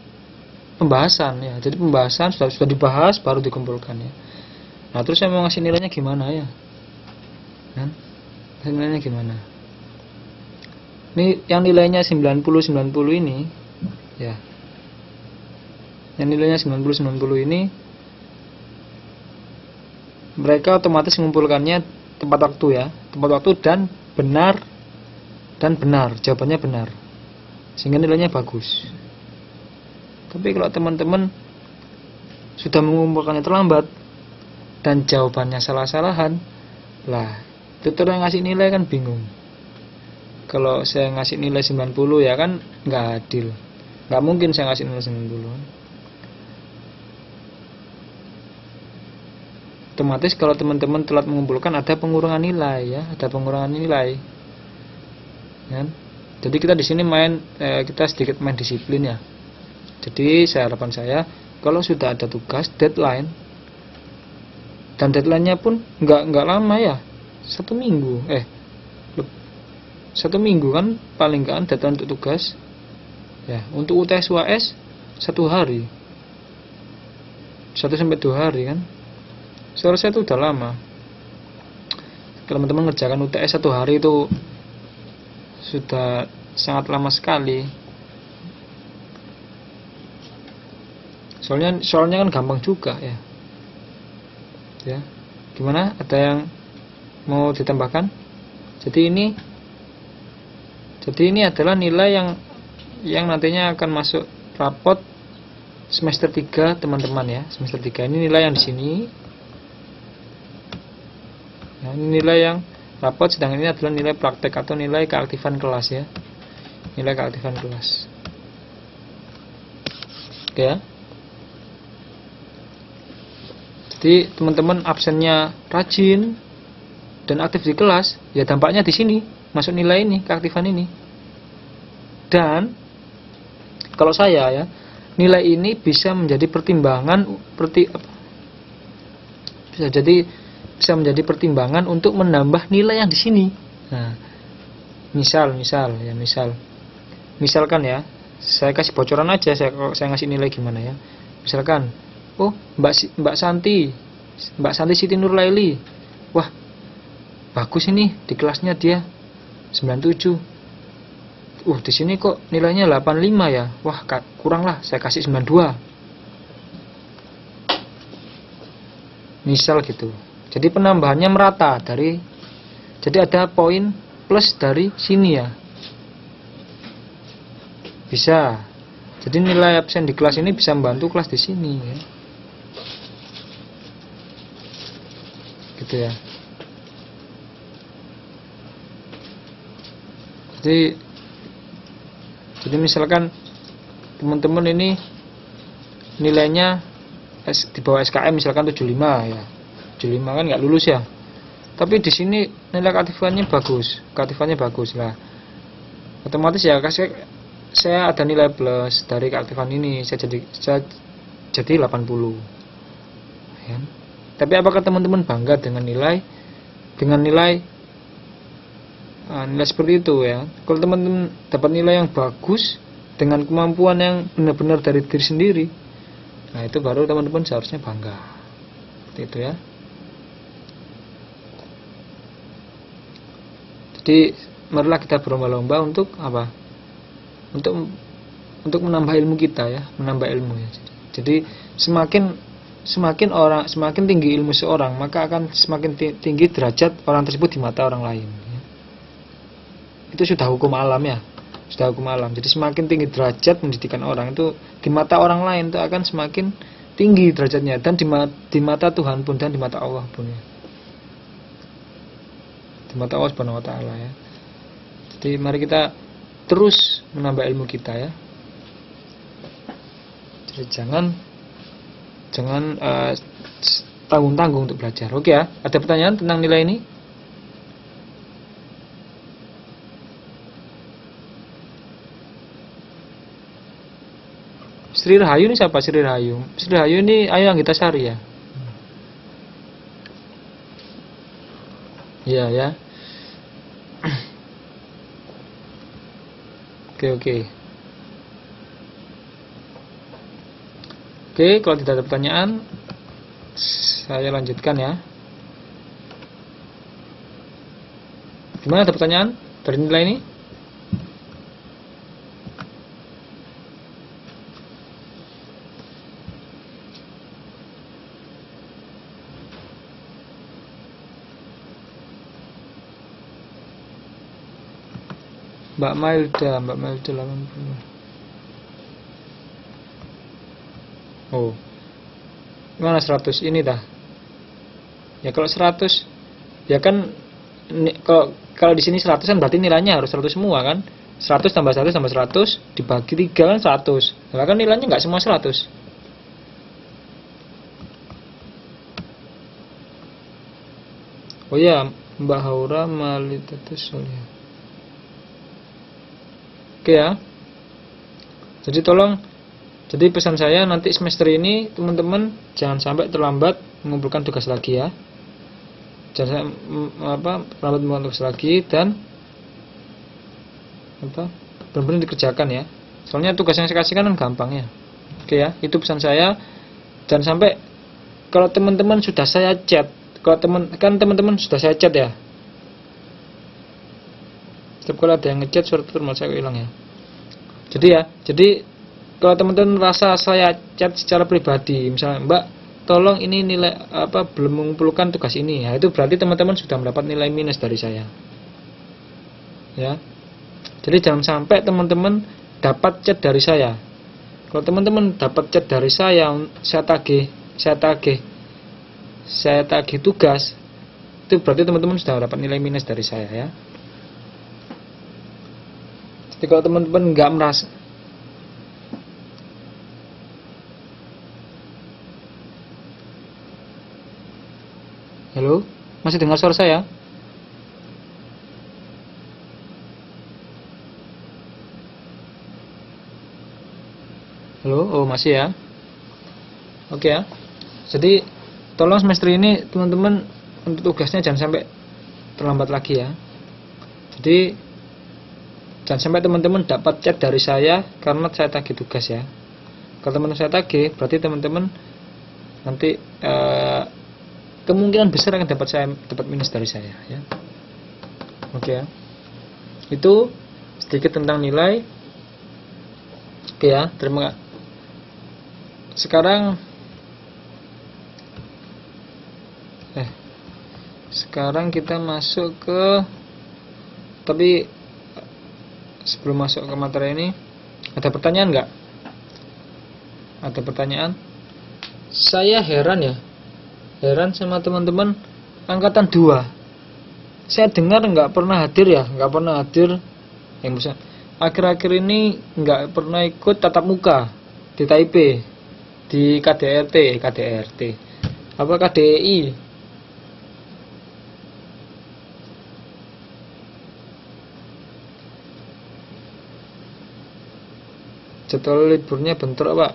pembahasan ya. Jadi pembahasan sudah dibahas baru dikumpulkan ya. Nah, terus saya mau ngasih nilainya gimana ya? Kan? Nilainya gimana? Ini yang nilainya 90 ini ya. Yang nilainya 90 ini mereka otomatis mengumpulkannya tepat waktu ya, tepat waktu dan benar, jawabannya benar, sehingga nilainya bagus. Tapi kalau teman-teman sudah mengumpulkannya terlambat dan jawabannya salah-salahan, lah tutor yang ngasih nilai kan bingung. Kalau saya ngasih nilai 90 ya kan nggak adil, nggak mungkin saya ngasih nilai 90. Otomatis kalau teman-teman telat mengumpulkan ada pengurangan nilai ya, ada pengurangan nilai. Ya. Jadi kita di sini kita sedikit main disiplin ya. Jadi harapan saya kalau sudah ada tugas deadline dan deadline-nya pun nggak lama ya, 1 minggu. 1 minggu kan paling kan deadline untuk tugas. Ya, untuk UTS UAS 1 hari, 1 sampai 2 hari kan. Seharusnya itu udah lama. Kalau teman-teman ngerjakan UTS 1 hari itu sudah sangat lama sekali. Soalnya kan gampang juga ya. Ya. Gimana? Ada yang mau ditambahkan? Jadi ini adalah nilai yang nantinya akan masuk rapot semester 3 teman-teman ya. Semester 3 ini nilai yang di sini. Nah, ini nilai yang rapot, sedangkan ini adalah nilai praktek atau nilai keaktifan kelas ya. Nilai keaktifan kelas. Oke ya. Jadi teman-teman absennya rajin dan aktif di kelas, ya dampaknya di sini, masuk nilai ini, keaktifan ini. Dan kalau saya ya, nilai ini bisa menjadi pertimbangan untuk menambah nilai yang di sini. Nah, misalkan ya, saya kasih bocoran aja, saya ngasih nilai gimana ya. Misalkan, oh Mbak Santi Siti Nurlaili, wah bagus ini di kelasnya dia 97. Di sini kok nilainya 85 ya, wah kurang lah, saya kasih 92. Misal gitu. Jadi penambahannya merata jadi ada poin plus dari sini ya. Bisa. Jadi nilai absen di kelas ini bisa membantu kelas di sini ya. Gitu ya. Jadi misalkan teman-teman ini nilainya di bawah SKM misalkan 75 ya. 75 kan nggak lulus ya. Tapi di sini nilai keaktifannya bagus lah. Otomatis ya saya ada nilai plus dari keaktifan ini, saya jadi 80. Ya. Tapi apakah teman-teman bangga dengan nilai seperti itu ya? Kalau teman-teman dapat nilai yang bagus dengan kemampuan yang benar-benar dari diri sendiri, Nah, itu baru teman-teman seharusnya bangga. Seperti itu ya. Jadi marilah kita berlomba-lomba untuk apa? Untuk menambah ilmu kita ya, menambah ilmu ya. Jadi semakin tinggi ilmu seorang, maka akan semakin tinggi derajat orang tersebut di mata orang lain ya. Itu sudah hukum alam ya. Sudah hukum alam. Jadi semakin tinggi derajat pendidikan orang itu di mata orang lain itu akan semakin tinggi derajatnya, dan di mata Tuhan pun, dan di mata Allah pun ya. Di mata Allah Subhanahu wa taala ya. Jadi mari kita terus menambah ilmu kita ya. Jadi jangan tanggung-tanggung untuk belajar. Oke ya. Ada pertanyaan tentang nilai ini? Sri Rahayu ini siapa? Sri Rahayu. Sri Rahayu ini Ayu Anggitasari ya. Iya ya. Oke. Oke, kalau tidak ada pertanyaan, saya lanjutkan ya. Gimana, ada pertanyaan dari nilai ini? Mbak Mailda 80. Oh, mana 100 ini dah? Ya kalau 100, ya kan kalau di sini 100 kan berarti nilainya harus 100 semua kan? 100 tambah 100 tambah 100 dibagi 3 kan 100. Nah, kan nilainya nggak semua 100. Oh ya, Mbak Haura Malitatus Solia. Oke ya. Jadi jadi pesan saya nanti semester ini teman-teman jangan sampai terlambat mengumpulkan tugas lagi ya. Jangan terlambat mengumpulkan tugas lagi, dan benar-benar dikerjakan ya. Soalnya tugas yang saya kasihkan kan gampang ya. Oke ya, itu pesan saya. Jangan sampai kalau teman-teman sudah saya chat, teman-teman sudah saya chat ya. Setiap kali ada yang ngechat surat termal saya hilang ya. Jadi kalau teman-teman rasa saya chat secara pribadi, misalnya Mbak, tolong ini nilai belum mengumpulkan tugas ini, ya itu berarti teman-teman sudah mendapat nilai minus dari saya. Ya. Jadi jangan sampai teman-teman dapat chat dari saya. Kalau teman-teman dapat chat dari saya tagih tugas, itu berarti teman-teman sudah dapat nilai minus dari saya ya. Jadi kalau teman-teman nggak merasa, halo, masih dengar suara saya? Halo, oh masih ya. Oke ya. Jadi tolong semester ini teman-teman untuk tugasnya jangan sampai terlambat lagi ya. Jadi jangan sampai teman-teman dapat chat dari saya karena saya tagih tugas ya. Kalau teman-teman saya tagih, berarti teman-teman nanti kemungkinan besar akan dapat minus dari saya ya. Oke ya. Itu sedikit tentang nilai. Oke ya, terima kasih. Sekarang kita masuk ke, tapi sebelum masuk ke materi ini, ada pertanyaan nggak? Ada pertanyaan? Saya heran sama teman-teman angkatan 2. Saya dengar nggak pernah hadir yang bisa akhir-akhir ini nggak pernah ikut tatap muka di Taipei, di KDRT apa KDI. Jadwal liburnya bentrok Pak.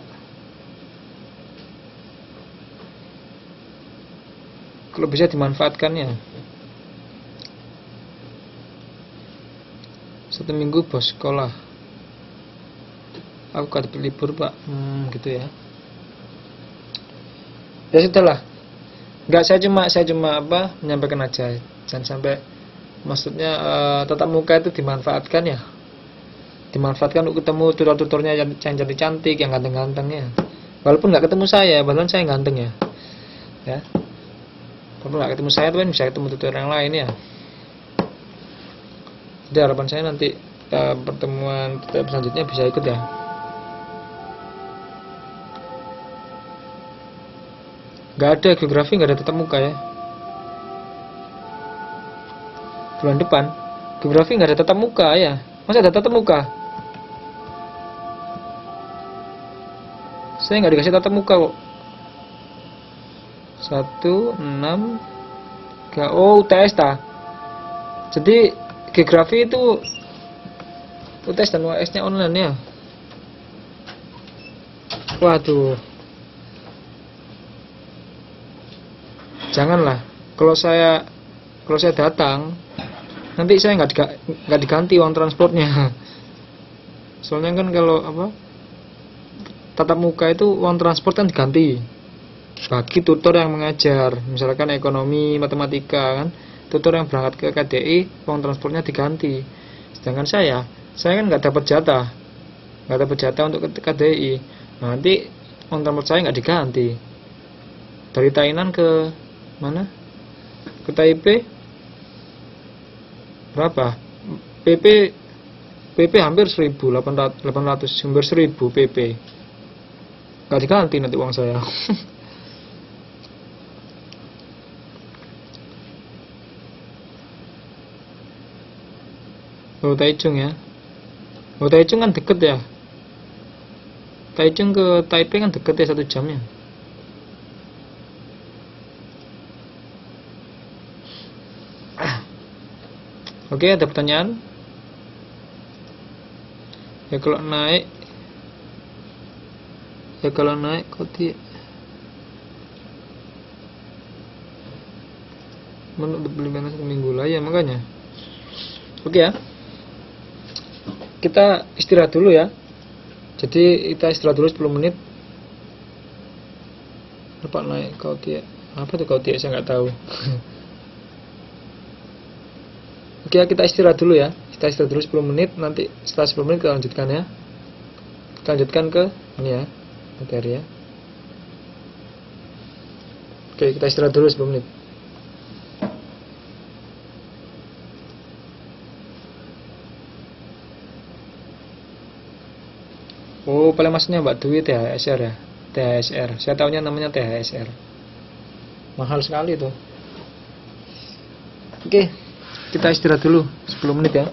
Kalau bisa dimanfaatkan ya. 1 minggu bos sekolah. Aku gak dapat libur Pak. Gitu ya. Ya sudahlah. Enggak, saya cuma apa menyampaikan aja. Jangan sampai maksudnya tatap muka itu dimanfaatkan ya. Dimanfaatkan untuk ketemu tutor-tutornya yang cantik-cantik, yang ganteng-ganteng ya. Walaupun nggak ketemu saya, bahkan saya ganteng ya. Ya. Walaupun nggak ketemu saya, tapi bisa ketemu tutor yang lain ya. Jadi harapan saya nanti pertemuan tutor selanjutnya bisa ikut ya. Nggak ada geografi, nggak ada tatap muka ya. Bulan depan geografi nggak ada tatap muka ya. Masa ada tatap muka? Saya nggak dikasih tatap muka kok. 1, 6, 3. Oh, UTS ta. Jadi geografi itu UTS dan UAS nya online ya. Waduh, janganlah. Kalau saya datang, nanti saya nggak diganti uang transportnya. Soalnya kan kalau apa tatap muka itu uang transport kan diganti bagi tutor yang mengajar, misalkan ekonomi, matematika kan, tutor yang berangkat ke KDI uang transportnya diganti. Sedangkan saya kan nggak dapat jatah untuk ke KDI. Nah, nanti uang transport saya nggak diganti. Dari Tainan ke mana? Ke Taipei berapa? PP hampir 1.800, hampir 1.000 PP. Nggak diganti nanti uang saya. Oh, Taichung ya. Oh, Taichung kan deket ya. Taichung ke Taipei kan deket ya, 1 jamnya. Oke, ada pertanyaan? Ya kalau naik kok menurut beli mana 1 minggu lah ya, makanya. Oke ya. Kita istirahat dulu ya. Jadi kita istirahat dulu 10 menit. Apa naik kau tiak? Apa tuh kau tiak? Saya nggak tahu. Oke ya, kita istirahat dulu ya. Kita istirahat dulu 10 menit. Nanti setelah 10 menit kita lanjutkan ya. Kita lanjutkan ke ini ya, materi ya. Oke, kita istirahat dulu 10 menit. Oh, paling maksudnya Mbak Dwi THSR ya. THSR. Saya tahunya namanya THSR. Mahal sekali tuh. Oke, kita istirahat dulu 10 menit ya.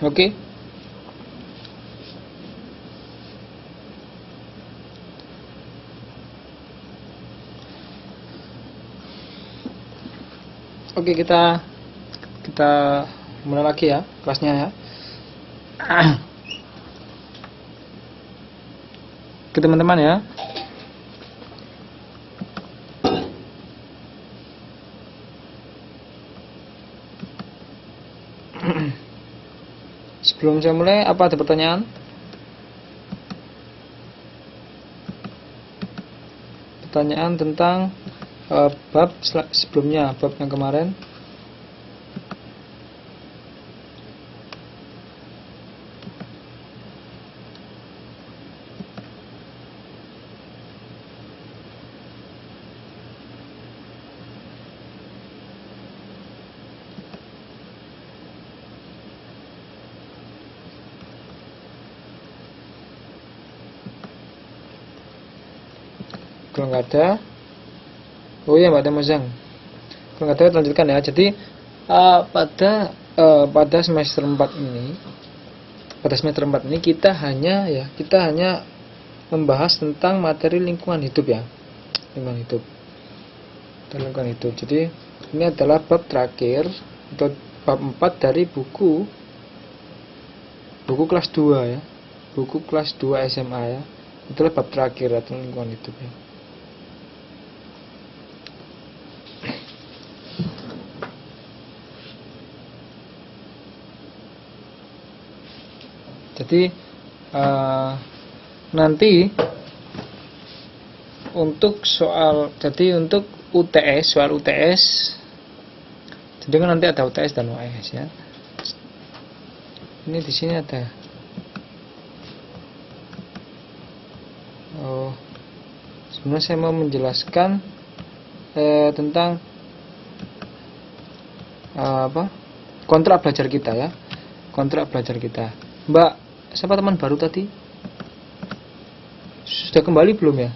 Oke. Oke, kita mulai lagi ya kelasnya ya. Oke teman-teman ya. Sebelum saya mulai, apa ada pertanyaan? Pertanyaan tentang bab sebelumnya, bab yang kemarin. Kalau nggak ada, oh ya Mbak Demozang. Kalau nggak ada, lanjutkan ya. Jadi pada semester 4 ini, kita hanya membahas tentang materi lingkungan hidup ya, lingkungan hidup. Jadi ini adalah bab terakhir atau bab 4 dari buku kelas 2 ya, buku kelas 2 SMA ya. Itulah bab terakhir atau lingkungan hidup ya. Jadi nanti untuk soal UTS, jadi kan nanti ada UTS dan UAS ya. Ini di sini ada. Oh, sebenarnya saya mau menjelaskan tentang kontrak belajar kita ya, kontrak belajar kita. Mbak, siapa teman baru tadi? Sudah kembali belum ya?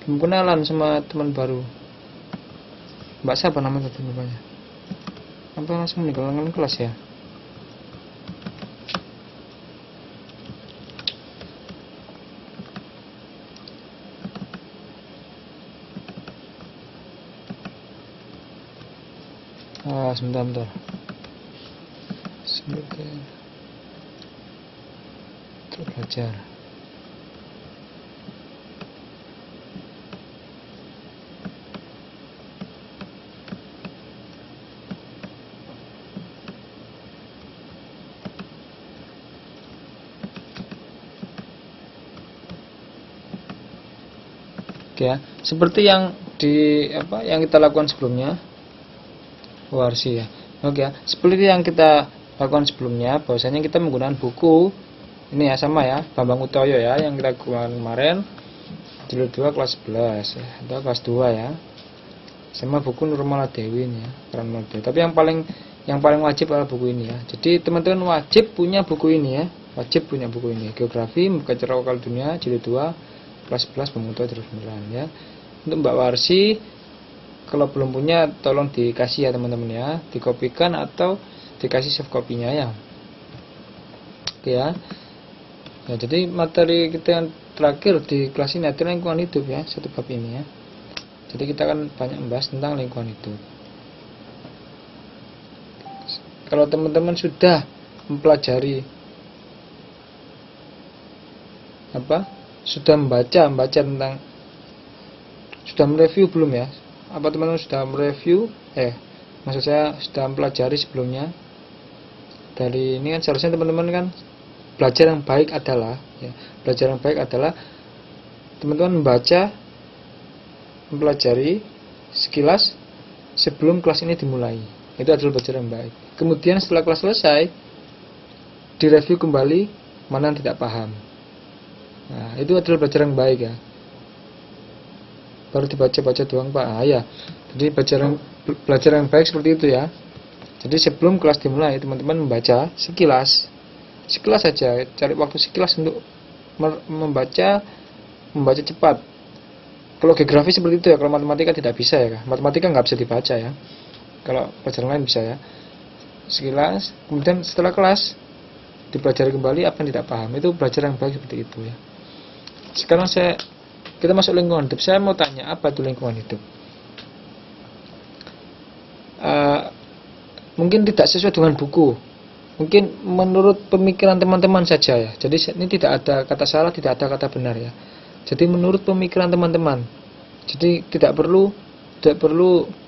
Belum kenalan sama teman baru. Mbak siapa namanya tadi namanya? Sampai langsung meninggalkan kelas ya? Sebentar. Untuk belajar. Oke ya, seperti yang kita lakukan sebelumnya. Warsi ya. Oke ya, seperti yang kita lakukan sebelumnya, bahwasanya kita menggunakan buku ini ya, sama ya, Bambang Utoyo ya, yang kita gunakan kemarin jilid 2 kelas 11 ya, atau kelas 2 ya, sama buku Nurmala Dewi ini ya, tapi yang paling wajib adalah buku ini ya. Jadi teman-teman wajib punya buku ini ya, Geografi Membuka Cerah Lokal Dunia jilid 2 kelas 11 Bambang Utoyo terus ya. Untuk Mbak Warsi, kalau belum punya tolong dikasih ya teman-teman ya, dikopikan atau dikasih soft copy-nya ya. Oke ya. Nah, jadi materi kita yang terakhir di kelas ini adalah lingkungan hidup ya, satu bab ini ya. Jadi kita akan banyak membahas tentang lingkungan hidup. Kalau teman-teman sudah mempelajari sudah membaca tentang, sudah mereview belum ya? Apa teman-teman sudah mereview? Maksud saya sudah mempelajari sebelumnya. Dari ini kan seharusnya teman-teman kan belajar yang baik adalah teman-teman membaca, mempelajari sekilas sebelum kelas ini dimulai. Itu adalah belajar yang baik. Kemudian setelah kelas selesai, direview kembali mana yang tidak paham. Nah, itu adalah belajar yang baik ya. Baru dibaca-baca doang Pak. Ya. Jadi belajar yang baik seperti itu ya. Jadi sebelum kelas dimulai, teman-teman membaca sekilas saja, cari waktu sekilas untuk membaca cepat. Kalau geografi seperti itu ya, kalau matematika tidak bisa ya. Matematika nggak bisa dibaca ya. Kalau pelajaran lain bisa ya. sekilas, kemudian setelah kelas dipelajari kembali apa yang tidak paham. Itu belajar yang baik seperti itu ya. Sekarang kita masuk lingkungan hidup. Saya mau tanya, apa itu lingkungan hidup? Mungkin tidak sesuai dengan buku, mungkin menurut pemikiran teman-teman saja ya. Jadi ini tidak ada kata salah, tidak ada kata benar ya. Jadi menurut pemikiran teman-teman. Jadi tidak perlu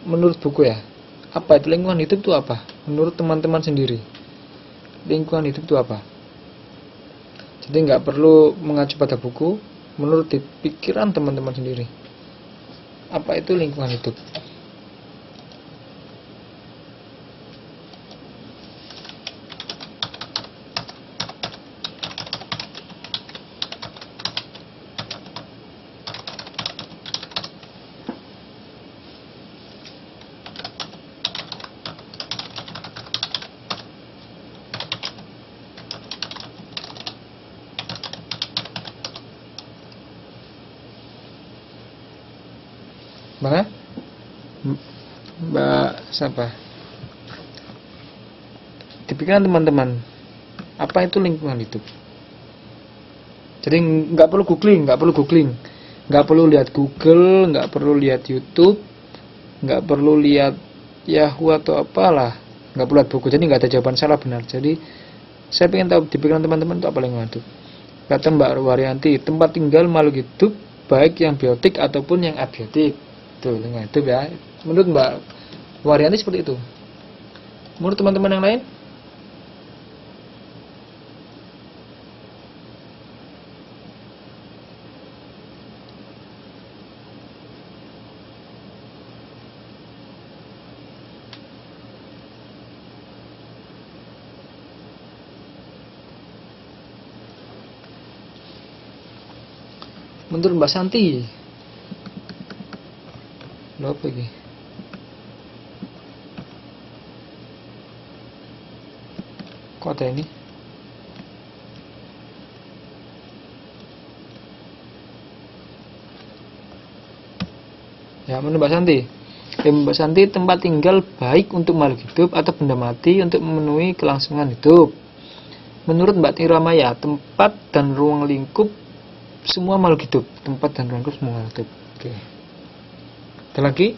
menurut buku ya. Apa itu lingkungan hidup itu apa? Menurut teman-teman sendiri. Lingkungan hidup itu apa? Jadi nggak perlu mengacu pada buku, menurut pikiran teman-teman sendiri. Apa itu lingkungan hidup? Mana? Mbak siapa? Di pikiran teman-teman, apa itu lingkungan hidup? Jadi nggak perlu googling, nggak perlu lihat Google, nggak perlu lihat YouTube, nggak perlu lihat Yahoo atau apalah, nggak perlu lihat buku. Jadi nggak ada jawaban salah benar. Jadi saya ingin tahu di pikiran teman-teman itu apa lingkungan hidup. Kata Mbak Waryanti, tempat tinggal makhluk hidup baik yang biotik ataupun yang abiotik. Itu lingkungan hidup ya. Menurut Mbak Waryanti seperti itu. Menurut teman-teman yang lain? Menurut Mbak Santi, lo apa lagi? Kok ada ini? Ya, menurut Mbak Santi. Mbak Santi, tempat tinggal baik untuk makhluk hidup atau benda mati untuk memenuhi kelangsungan hidup. Menurut Mbak Tiramaya, tempat dan ruang lingkup semua makhluk hidup. Tempat dan ruang lingkup semua makhluk hidup. Oke. Ada lagi?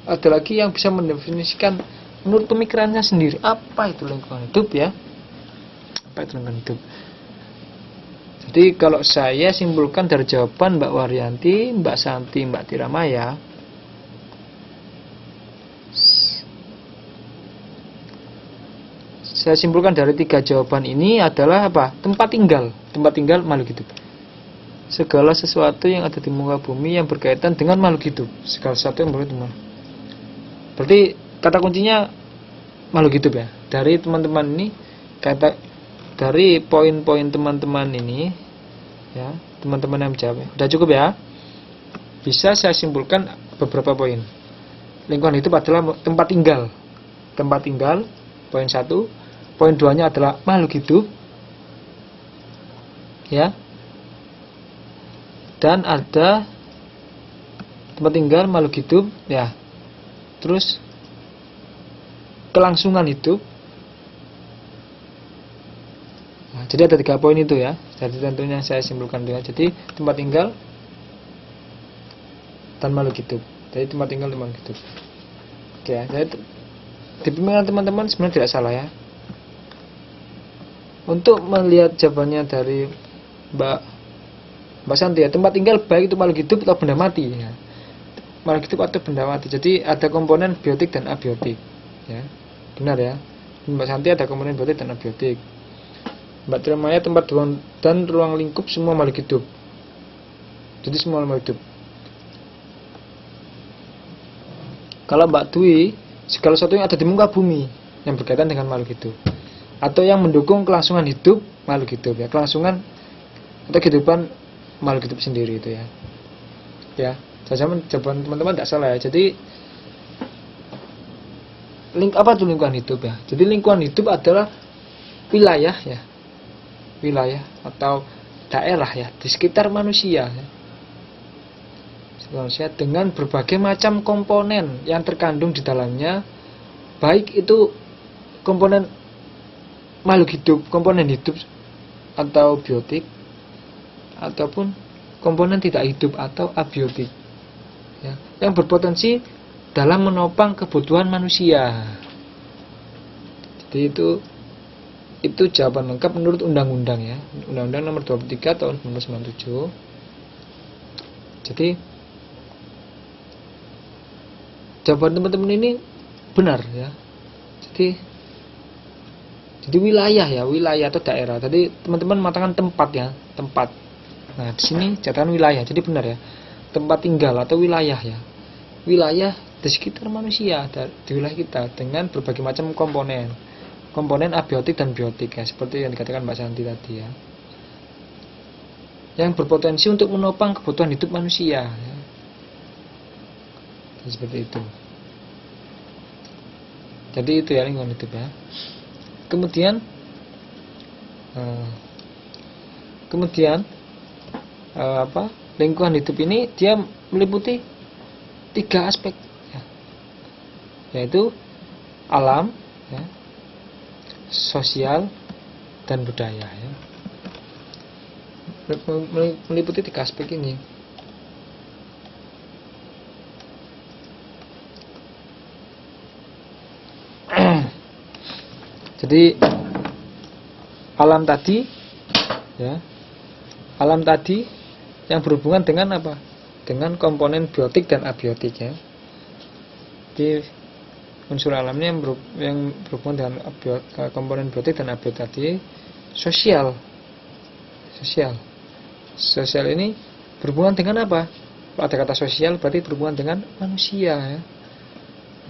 Ada lagi yang bisa mendefinisikan menurut pemikirannya sendiri apa itu lingkungan hidup ya? Apa itu lingkungan hidup? Jadi kalau saya simpulkan dari jawaban Mbak Waryanti, Mbak Santi, Mbak Tiramaya, saya simpulkan dari 3 jawaban ini adalah apa? Tempat tinggal makhluk hidup. Segala sesuatu yang ada di muka bumi yang berkaitan dengan makhluk hidup. Segala sesuatu yang berkaitan dengan. Berarti kata kuncinya makhluk hidup ya. Dari teman-teman ini, dari poin-poin teman-teman ini, ya, teman-teman yang menjawab. Udah cukup ya? Bisa saya simpulkan beberapa poin. Lingkungan hidup adalah tempat tinggal. Tempat tinggal, poin 1. Poin 2-nya adalah makhluk hidup. Ya. Dan ada tempat tinggal makhluk hidup ya. Terus kelangsungan hidup. Nah, jadi ada 3 poin itu ya. Jadi tentunya saya simpulkan dulu. Jadi tempat tinggal dan makhluk hidup. Jadi tempat tinggal dan makhluk hidup. Oke ya. Jadi di pemikiran teman-teman sebenarnya tidak salah ya. Untuk melihat jawabannya dari Mbak Santi ya, tempat tinggal baik itu makhluk hidup atau benda mati ya. Makhluk hidup atau benda mati. Jadi ada komponen biotik dan abiotik ya. Benar ya. Mbak Santi ada komponen biotik dan abiotik. Mbak Tiramaya tempat dan ruang lingkup semua makhluk hidup. Jadi semua makhluk hidup. Kalau Mbak Dwi, segala sesuatu yang ada di muka bumi yang berkaitan dengan makhluk hidup atau yang mendukung kelangsungan hidup makhluk hidup ya. Kelangsungan atau kehidupan makhluk hidup sendiri itu ya. Ya, jawaban teman-teman tidak salah ya. Jadi apa itu lingkungan hidup ya? Jadi lingkungan hidup adalah wilayah ya. Wilayah atau daerah ya di sekitar manusia ya. manusia dengan berbagai macam komponen yang terkandung di dalamnya, baik itu komponen makhluk hidup, komponen hidup atau biotik, ataupun komponen tidak hidup atau abiotik, ya, yang berpotensi dalam menopang kebutuhan manusia. Jadi itu jawaban lengkap menurut undang-undang, ya, Undang-Undang Nomor 23 tahun 1997. Jadi jawaban teman-teman ini benar, ya. Jadi wilayah, ya, wilayah atau daerah. Tadi teman-teman mengatakan tempat, ya, tempat. Nah, di sini catatan wilayah. Jadi benar, ya. Tempat tinggal atau wilayah, ya. Wilayah di sekitar manusia, di wilayah kita dengan berbagai macam komponen abiotik dan biotik, ya, seperti yang dikatakan Mbak Santi tadi, ya. Yang berpotensi untuk menopang kebutuhan hidup manusia, ya. Jadi seperti itu. Jadi itu, ya, lingkungan hidup, ya. Kemudian lingkungan hidup ini dia meliputi 3 aspek, ya, yaitu alam, ya, sosial, dan budaya, ya. Meliputi 3 aspek ini. Jadi alam tadi, ya, alam tadi yang berhubungan dengan apa? Dengan komponen biotik dan abiotik, ya. Jadi unsur alamnya yang berhubungan dengan komponen biotik dan abiotik tadi. Sosial ini berhubungan dengan apa? Ada kata sosial berarti berhubungan dengan manusia, ya.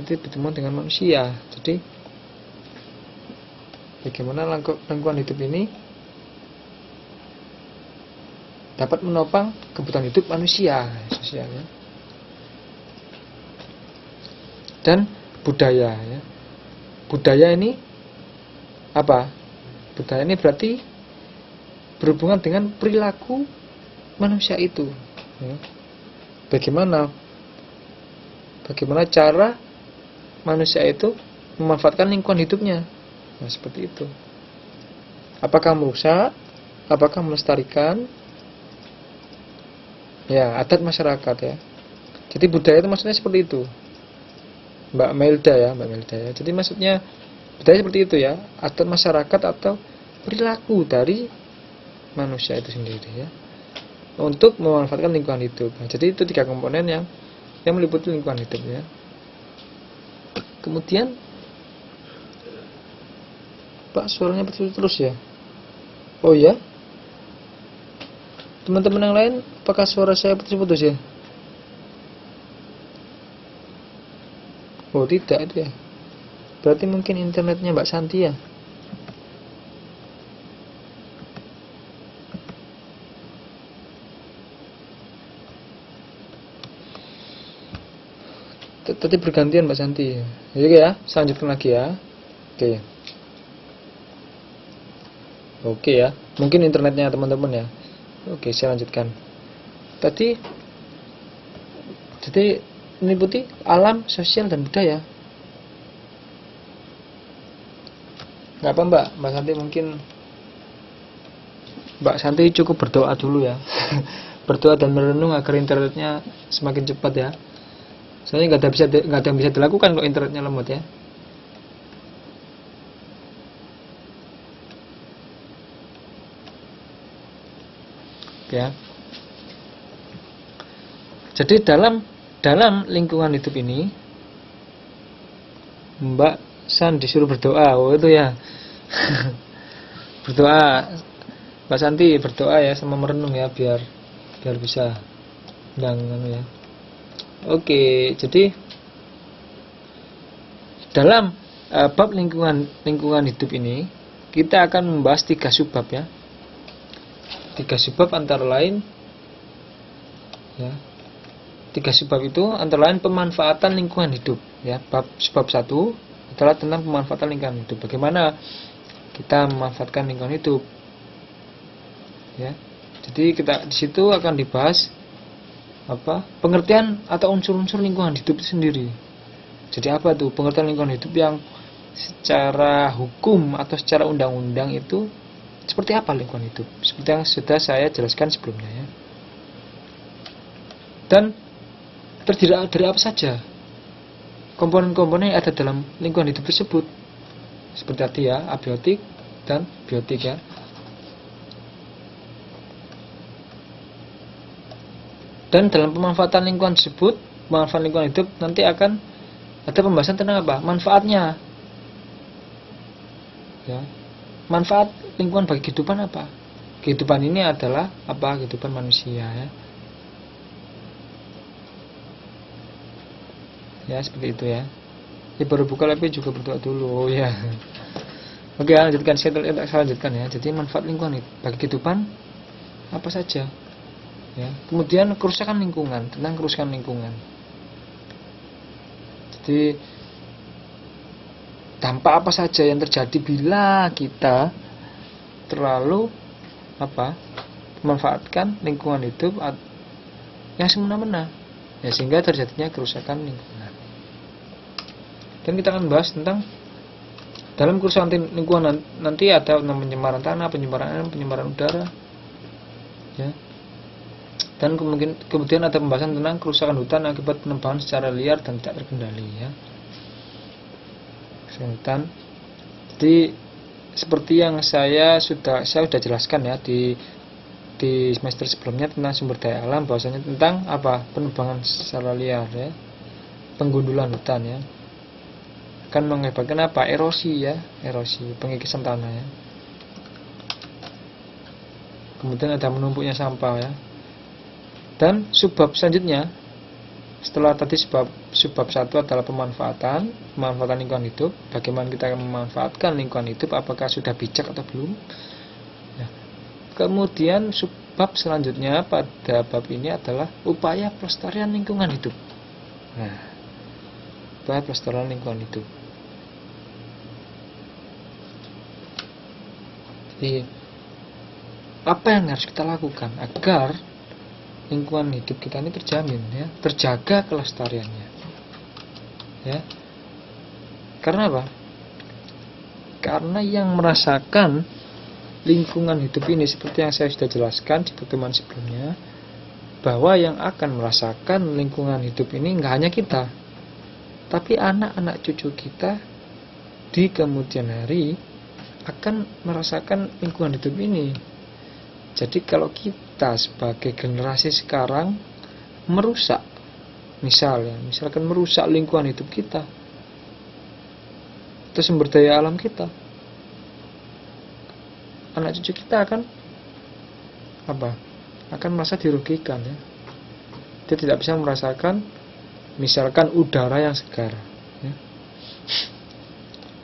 Berarti berhubungan dengan manusia. Jadi bagaimana lingkungan hidup ini dapat menopang kebutuhan hidup manusia, sosial, ya. Dan budaya, ya. Budaya ini apa? Budaya ini berarti berhubungan dengan perilaku manusia itu, ya. Bagaimana cara manusia itu memanfaatkan lingkungan hidupnya. Nah, seperti itu. Apakah merusak? Apakah melestarikan? Ya, adat masyarakat, ya. Jadi budaya itu maksudnya seperti itu, Mbak Melda, ya. Jadi maksudnya budaya seperti itu, ya. Adat masyarakat atau perilaku dari manusia itu sendiri, ya, untuk memanfaatkan lingkungan hidup. Nah, jadi itu 3 komponen yang meliputi lingkungan hidup, ya. Kemudian Pak, suaranya terus, ya. Oh, ya. Teman-teman yang lain, apakah suara saya putus-putus, ya? Oh, tidak itu, ya. Berarti mungkin internetnya Mbak Santi, ya. Tadi bergantian Mbak Santi, ya. Oke, ya, saya lanjutkan lagi, ya. Oke. Oke, ya. Mungkin internetnya teman-teman, ya. Oke, saya lanjutkan. Jadi meliputi alam, sosial, dan budaya. Nggak apa, Mbak Santi, mungkin Mbak Santi cukup berdoa dulu, ya. Berdoa dan merenung agar internetnya semakin cepat, ya. Soalnya nggak ada yang bisa dilakukan kalau internetnya lemot, ya. Ya. Jadi dalam lingkungan hidup ini Mbak San disuruh berdoa. Oh, itu, ya. Berdoa. Mbak Santi berdoa, ya, sama merenung, ya, biar bisa ya. Oke, jadi dalam bab lingkungan hidup ini kita akan membahas 3 subbab, ya. 3 subbab antara lain, ya. 3 subbab itu antara lain pemanfaatan lingkungan hidup, ya. Subbab 1 adalah tentang pemanfaatan lingkungan hidup. Bagaimana kita memanfaatkan lingkungan hidup, ya. Jadi kita di situ akan dibahas pengertian atau unsur-unsur lingkungan hidup itu sendiri. Jadi apa tuh pengertian lingkungan hidup yang secara hukum atau secara undang-undang itu seperti apa lingkungan hidup? Seperti yang sudah saya jelaskan sebelumnya ya. Dan terdiri dari apa saja komponen-komponen yang ada dalam lingkungan hidup tersebut. Seperti tadi ya, abiotik dan biotik ya. Dan dalam pemanfaatan lingkungan tersebut, pemanfaatan lingkungan hidup nanti akan ada pembahasan tentang apa? Manfaatnya. Ya. Manfaat lingkungan bagi kehidupan apa? Kehidupan ini adalah apa? Kehidupan manusia ya. Ya, seperti itu ya. Ya baru buka live juga berdoa dulu. Oh ya. Oke, lanjutkan saya lanjutkan ya. Jadi manfaat lingkungan bagi kehidupan apa saja? Ya. Kemudian kerusakan lingkungan, tentang kerusakan lingkungan. Jadi dampak apa saja yang terjadi bila kita terlalu memanfaatkan lingkungan hidup yang semena-mena, ya, sehingga terjadinya kerusakan lingkungan. Dan kita akan bahas tentang dalam kerusakan lingkungan nanti ada pencemaran tanah, pencemaran air, pencemaran udara, ya. Dan kemudian ada pembahasan tentang kerusakan hutan akibat penebangan secara liar dan tidak terkendali ya. Hutan. Jadi seperti yang saya sudah jelaskan ya di semester sebelumnya tentang sumber daya alam, bahwasanya tentang penebangan secara liar ya, penggundulan hutan ya, akan mengakibatkan erosi ya, pengikisan tanah ya. Kemudian ada menumpuknya sampah ya. Dan subbab selanjutnya setelah tadi subbab 1 adalah pemanfaatan lingkungan hidup. Bagaimana kita memanfaatkan lingkungan hidup, apakah sudah bijak atau belum ya. Kemudian subbab selanjutnya pada bab ini adalah upaya pelestarian lingkungan hidup. Nah, upaya pelestarian lingkungan hidup. Jadi apa yang harus kita lakukan agar lingkungan hidup kita ini terjamin ya, terjaga kelestariannya ya. Karena apa? Karena yang merasakan lingkungan hidup ini seperti yang saya sudah jelaskan di pertemuan sebelumnya, bahwa yang akan merasakan lingkungan hidup ini nggak hanya kita, tapi anak-anak cucu kita di kemudian hari akan merasakan lingkungan hidup ini. Jadi kalau kita sebagai generasi sekarang merusak, misalkan merusak lingkungan hidup kita atau sumber daya alam kita, anak cucu kita akan merasa dirugikan ya. Dia tidak bisa merasakan misalkan udara yang segar ya.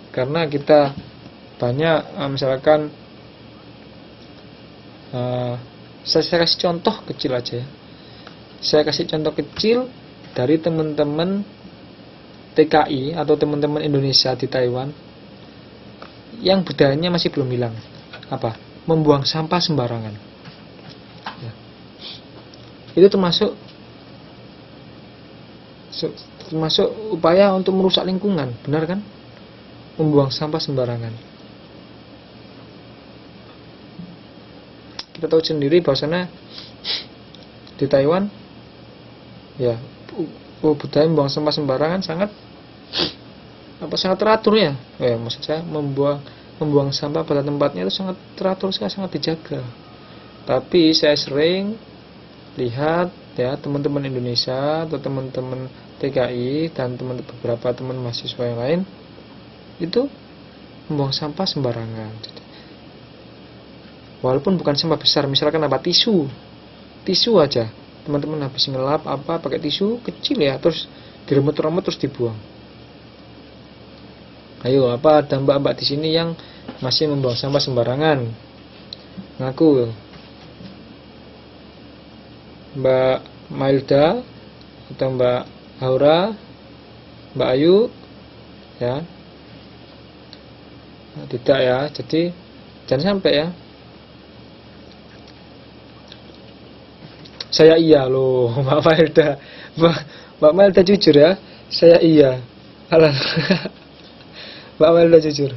Karena kita banyak misalkan saya kasih contoh kecil aja ya. Saya kasih contoh kecil dari teman-teman TKI atau teman-teman Indonesia di Taiwan yang budayanya masih belum hilang. Membuang sampah sembarangan ya. Itu termasuk upaya untuk merusak lingkungan, benar kan? Membuang sampah sembarangan. Kita tahu sendiri bahwasanya di Taiwan ya budaya membuang sampah sembarangan sangat teratur ya. Maksud saya membuang sampah pada tempatnya itu sangat teratur, sangat dijaga. Tapi saya sering lihat ya teman-teman Indonesia atau teman-teman TKI dan beberapa teman mahasiswa yang lain itu membuang sampah sembarangan. Walaupun bukan sampah besar, misalkan tisu aja, teman-teman habis ngelap pakai tisu kecil ya, terus diremut-remut terus dibuang. Ayo, ada mbak-mbak di sini yang masih membuang sampah sembarangan? Ngaku, Mbak Mailda atau Mbak Haura, Mbak Ayu, ya? Tidak ya, jadi jangan sampai ya. Saya iya loh, Mbak Melda. Mbak Melda jujur ya. Saya iya. Alah. Mbak Melda jujur.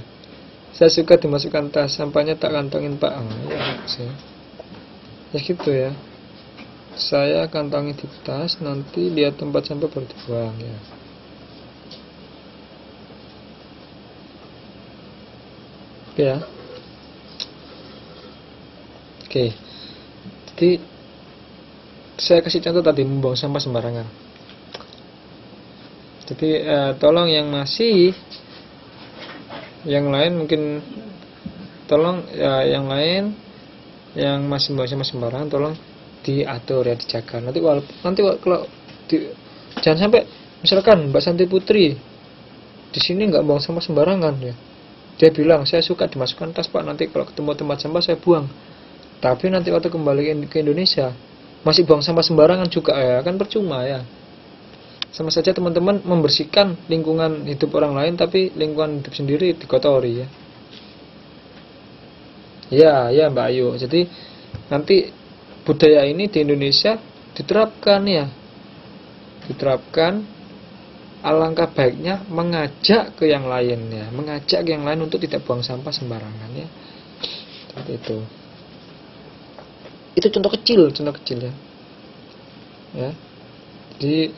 Saya suka dimasukkan tas, sampahnya tak kantongin Pak. Ya, ya gitu ya. Saya kantongi di tas, nanti lihat tempat sampah baru dibuang ya. Oke ya. Oke. Jadi saya kasih contoh tadi membuang sampah sembarangan. Jadi tolong yang masih yang lain mungkin tolong ya, yang lain yang masih membuang sampah sembarangan tolong diatur ya, dijaga. Nanti kalau jangan sampai misalkan Mbak Santi Putri di sini nggak buang sampah sembarangan ya. Dia bilang saya suka dimasukkan tas Pak, nanti kalau ketemu tempat sampah saya buang. Tapi nanti waktu kembali ke Indonesia masih buang sampah sembarangan juga ya, kan percuma ya. Sama saja teman-teman membersihkan lingkungan hidup orang lain, tapi lingkungan hidup sendiri dikotori ya. Ya Mbak Ayu. Jadi nanti budaya ini di Indonesia diterapkan ya. Diterapkan, alangkah baiknya mengajak ke yang lain ya, mengajak ke yang lain untuk tidak buang sampah sembarangan ya. Seperti itu. Itu contoh kecil ya. Ya. Jadi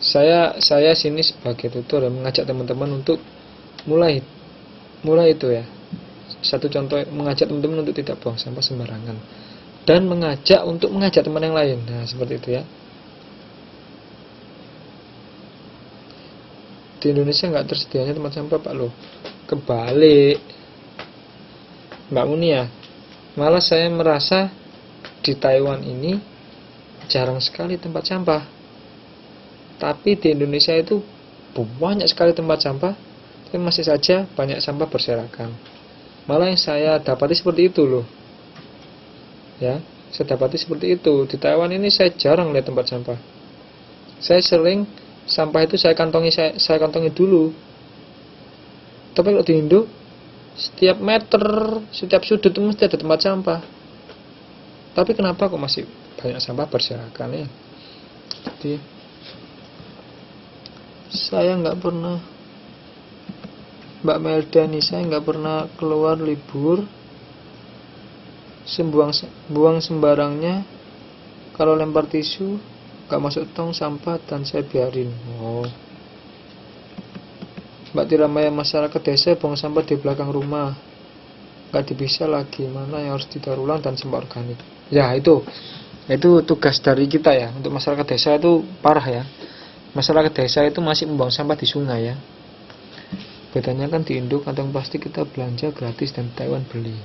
saya sini sebagai tutor mengajak teman-teman untuk mulai itu ya. Satu contoh, mengajak teman-teman untuk tidak buang sampah sembarangan dan mengajak teman yang lain. Nah, seperti itu ya. Di Indonesia nggak tersedianya tempat sampah Pak loh. Kebalik Mbak Munia, malah saya merasa di Taiwan ini jarang sekali tempat sampah. Tapi di Indonesia itu banyak sekali tempat sampah, tapi masih saja banyak sampah berserakan. Malah yang saya dapati seperti itu loh. Ya, saya dapati seperti itu. Di Taiwan ini saya jarang lihat tempat sampah. Saya sering sampah itu saya kantongi dulu. Tapi kalau di Indo, setiap meter, setiap sudut itu mesti ada tempat sampah. Tapi kenapa kok masih banyak sampah berserakan ya? Jadi saya nggak pernah, Mbak Melda nih, saya nggak pernah keluar libur buang sembarangnya. Kalau lempar tisu nggak masuk tong sampah dan saya biarin. Mbak Tiramaya, masyarakat desa buang sampah di belakang rumah, nggak dipisah lagi mana yang harus didaur ulang dan sampah organik. Ya itu tugas dari kita ya. Untuk masyarakat desa itu parah ya. Masyarakat desa itu masih membuang sampah di sungai ya. Bedanya kan di Indo kantong plastik kita belanja gratis dan di Taiwan beli.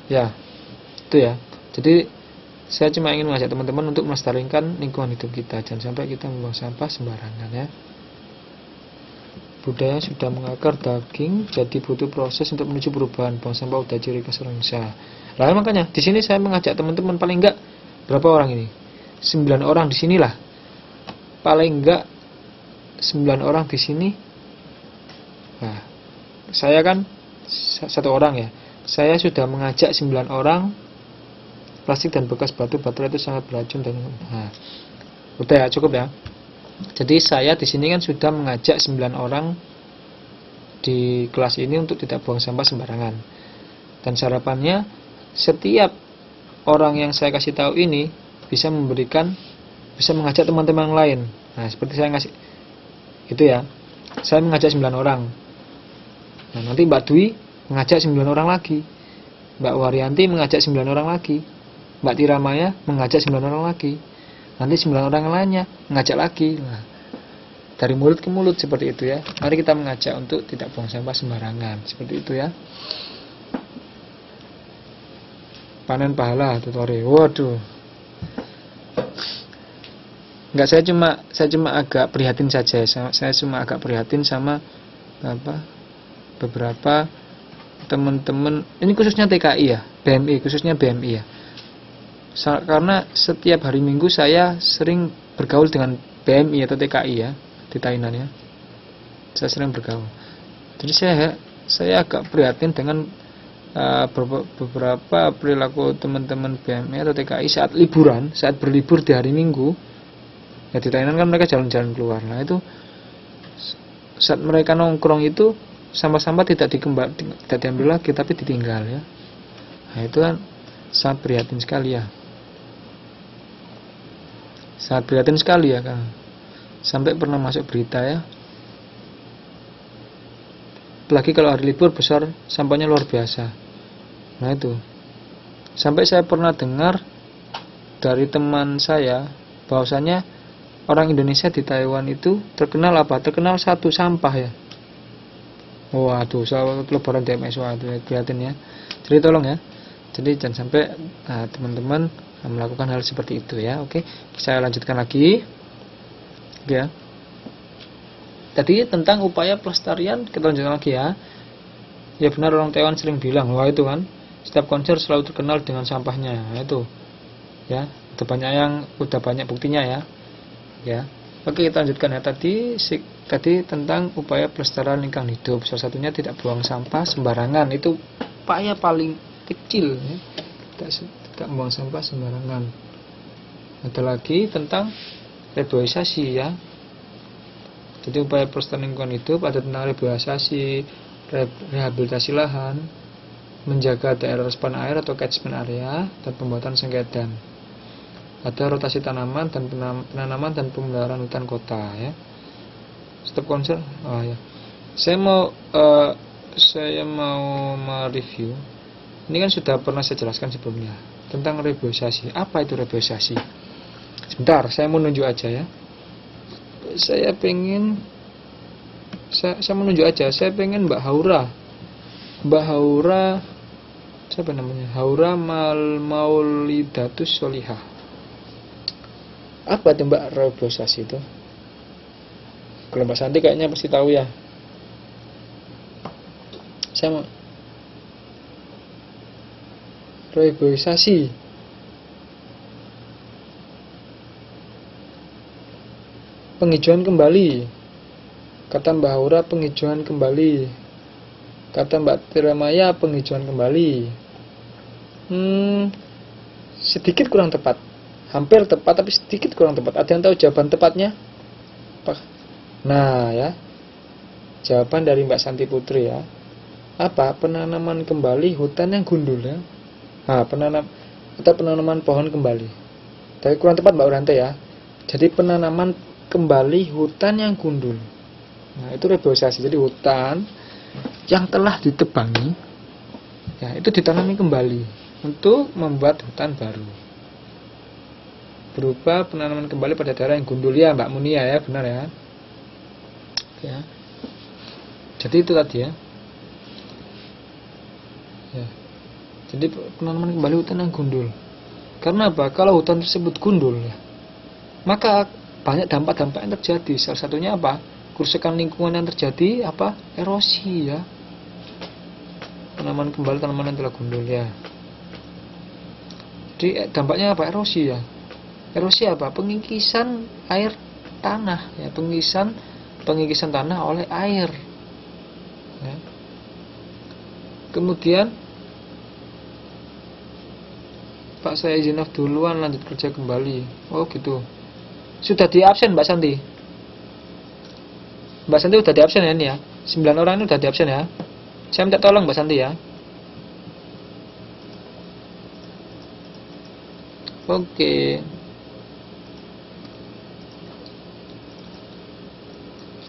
Ya itu ya. Jadi saya cuma ingin mengajak teman-teman untuk melestarikan lingkungan hidup kita. Jangan sampai kita membuang sampah sembarangan ya. Budaya sudah mengakar daging, jadi butuh proses untuk menuju perubahan. Buang sampah udah ciri khas Indonesia. Lalu makanya di sini saya mengajak teman-teman, paling enggak berapa orang ini? 9 orang di sinilah. Paling enggak 9 orang di sini. Nah, saya kan 1 orang ya. Saya sudah mengajak 9 orang. Plastik dan bekas batu baterai itu sangat beracun dan udah ya, cukup ya. Jadi saya di sini kan sudah mengajak 9 orang di kelas ini untuk tidak buang sampah sembarangan. Dan harapannya setiap orang yang saya kasih tahu ini bisa mengajak teman-teman yang lain. Nah, seperti saya ngasih itu ya. Saya mengajak 9 orang. Nah, nanti Mbak Dwi mengajak 9 orang lagi. Mbak Waryanti mengajak 9 orang lagi. Mbak Tiramaya mengajak 9 orang lagi. Nanti 9 orang lainnya mengajak lagi. Nah, dari mulut ke mulut seperti itu ya. Mari kita mengajak untuk tidak buang sampah sembarangan. Seperti itu ya. Panen pahala tutorial. Waduh. Enggak, saya cuma agak prihatin saja. Saya cuma agak prihatin sama beberapa teman-teman. Ini khususnya TKI ya, BMI, khususnya BMI ya. Karena setiap hari Minggu saya sering bergaul dengan BMI atau TKI ya di Tainan ya. Saya sering bergaul. Jadi saya agak prihatin dengan beberapa perilaku teman-teman BMI atau TKI saat liburan, saat berlibur di hari Minggu. Ya di Thailand kan mereka jalan-jalan keluar. Nah itu saat mereka nongkrong itu sampah-sampah tidak diambil lagi tapi ditinggal ya. Nah itu kan sangat prihatin sekali ya. Sangat prihatin sekali ya kan. Sampai pernah masuk berita ya. Apalagi kalau hari libur besar sampahnya luar biasa. Nah itu. Sampai saya pernah dengar dari teman saya bahwasanya orang Indonesia di Taiwan itu terkenal apa? Terkenal satu sampah ya. Waduh, soal lebaran DMS waduh prihatin ya. Jadi tolong ya. Jadi jangan sampai teman-teman melakukan hal seperti itu ya. Oke, saya lanjutkan lagi. Ya. Tadi tentang upaya pelestarian, kita lanjutkan lagi ya. Ya benar orang Taiwan sering bilang, wah itu kan setiap konser selalu terkenal dengan sampahnya. Nah, itu. Ya, udah banyak buktinya ya. Ya. Oke, kita lanjutkan ya. Tadi tentang upaya pelestarian lingkungan hidup. Salah satunya tidak buang sampah sembarangan. Itu upaya paling kecil ya. Tidak buang sampah sembarangan. Ada lagi tentang reboisasi ya. Jadi upaya pelestarian lingkungan hidup ada tentang reboisasi, rehabilitasi lahan, menjaga daerah resapan air atau catchment area, dan pembuatan sengkedan. Ada rotasi tanaman dan penanaman dan pemeliharaan hutan kota ya. Stop konser. Oh ya. Saya mau mereview. Ini kan sudah pernah saya jelaskan sebelumnya tentang reboisasi. Apa itu reboisasi? Sebentar, saya mau nunjuk aja ya. Saya menunjuk aja. Saya pengen Mbak Haura siapa namanya? Haura Maulidatus Solihah. Apa itu Mbak reboisasi itu? Kalau Mbak Santi kayaknya pasti tahu ya. Saya mau reboisasi. Penghijauan kembali. Kata Mbak Haura penghijauan kembali. Kata Mbak Tiramaya penghijauan kembali. Sedikit kurang tepat. Hampir tepat tapi sedikit kurang tepat. Ada yang tahu jawaban tepatnya? Apa? Nah ya. Jawaban dari Mbak Santi Putri ya. Apa? Penanaman kembali hutan yang gundul ya. Nah, penanaman pohon kembali. Tapi kurang tepat Mbak Urante ya. Jadi penanaman kembali hutan yang gundul. Nah, itu reboisasi. Jadi hutan yang telah ditebangi ya, itu ditanami kembali untuk membuat hutan baru. Berupa penanaman kembali pada daerah yang gundul ya, Mbak Munia ya, benar ya. Ya. Jadi itu tadi ya. Ya. Jadi penanaman kembali hutan yang gundul. Karena apa? Kalau hutan tersebut gundul ya, maka banyak dampak-dampak yang terjadi. Salah satunya apa? Kerusakan lingkungan yang terjadi apa? Erosi ya. Penanaman kembali tanaman yang telah gundul ya. Jadi dampaknya apa? Erosi ya. Erosi apa? Pengikisan air tanah ya, pengikisan tanah oleh air. Ya. Kemudian Pak, saya izin off duluan, lanjut kerja kembali. Oh gitu. Sudah di absen Mbak Santi. Mbak Santi udah di absen ya ini ya. 9 orang ini udah di absen ya. Saya minta tolong Mbak Santi ya. Oke.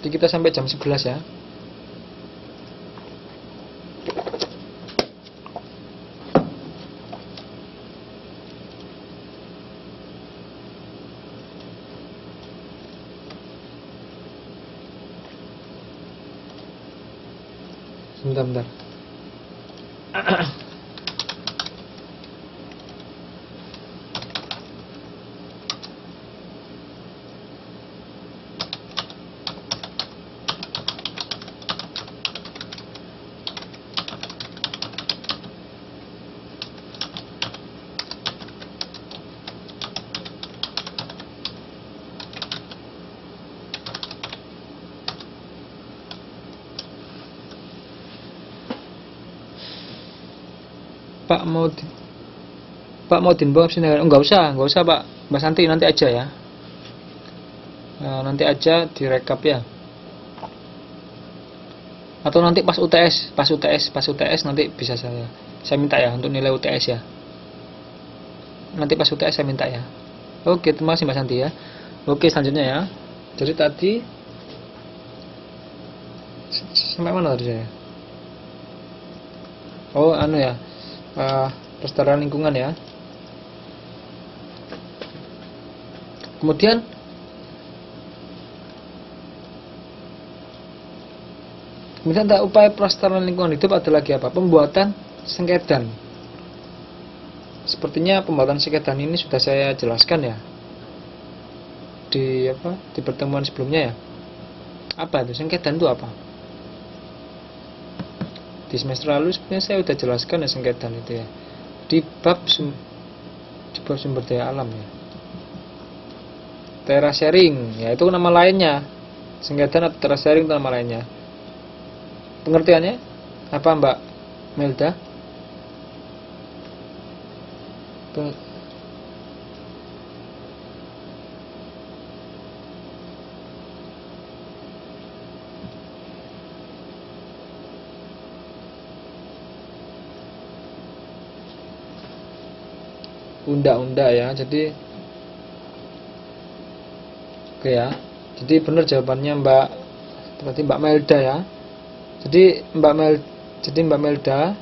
Jadi kita sampai jam 11 ya. Bentar. Pak mau Pak mau dibawa sini? Enggak usah Pak, Mbak Santi nanti aja ya. Nanti aja direkap ya. Atau nanti pas UTS nanti bisa saya minta ya untuk nilai UTS ya. Nanti pas UTS saya minta ya. Oke, terima kasih Mbak Santi ya. Oke, selanjutnya ya. Jadi tadi sampai mana tadi saya? Oh, ya. Pelestarian lingkungan ya. Kemudian upaya pelestarian lingkungan hidup ada lagi apa? Pembuatan sengkedan. Sepertinya pembuatan sengkedan ini sudah saya jelaskan ya di pertemuan sebelumnya ya. Apa itu sengkedan itu apa? Di semester lalu sebenarnya saya sudah jelaskan ya sengkedan itu ya di bab sumber daya alam ya. Terasering ya itu nama lainnya. Sengkedan atau terasering itu nama lainnya. Pengertiannya apa Mbak Melda? Unda-unda ya. Jadi oke ya. Jadi benar jawabannya Mbak Melda ya. Jadi Mbak Melda,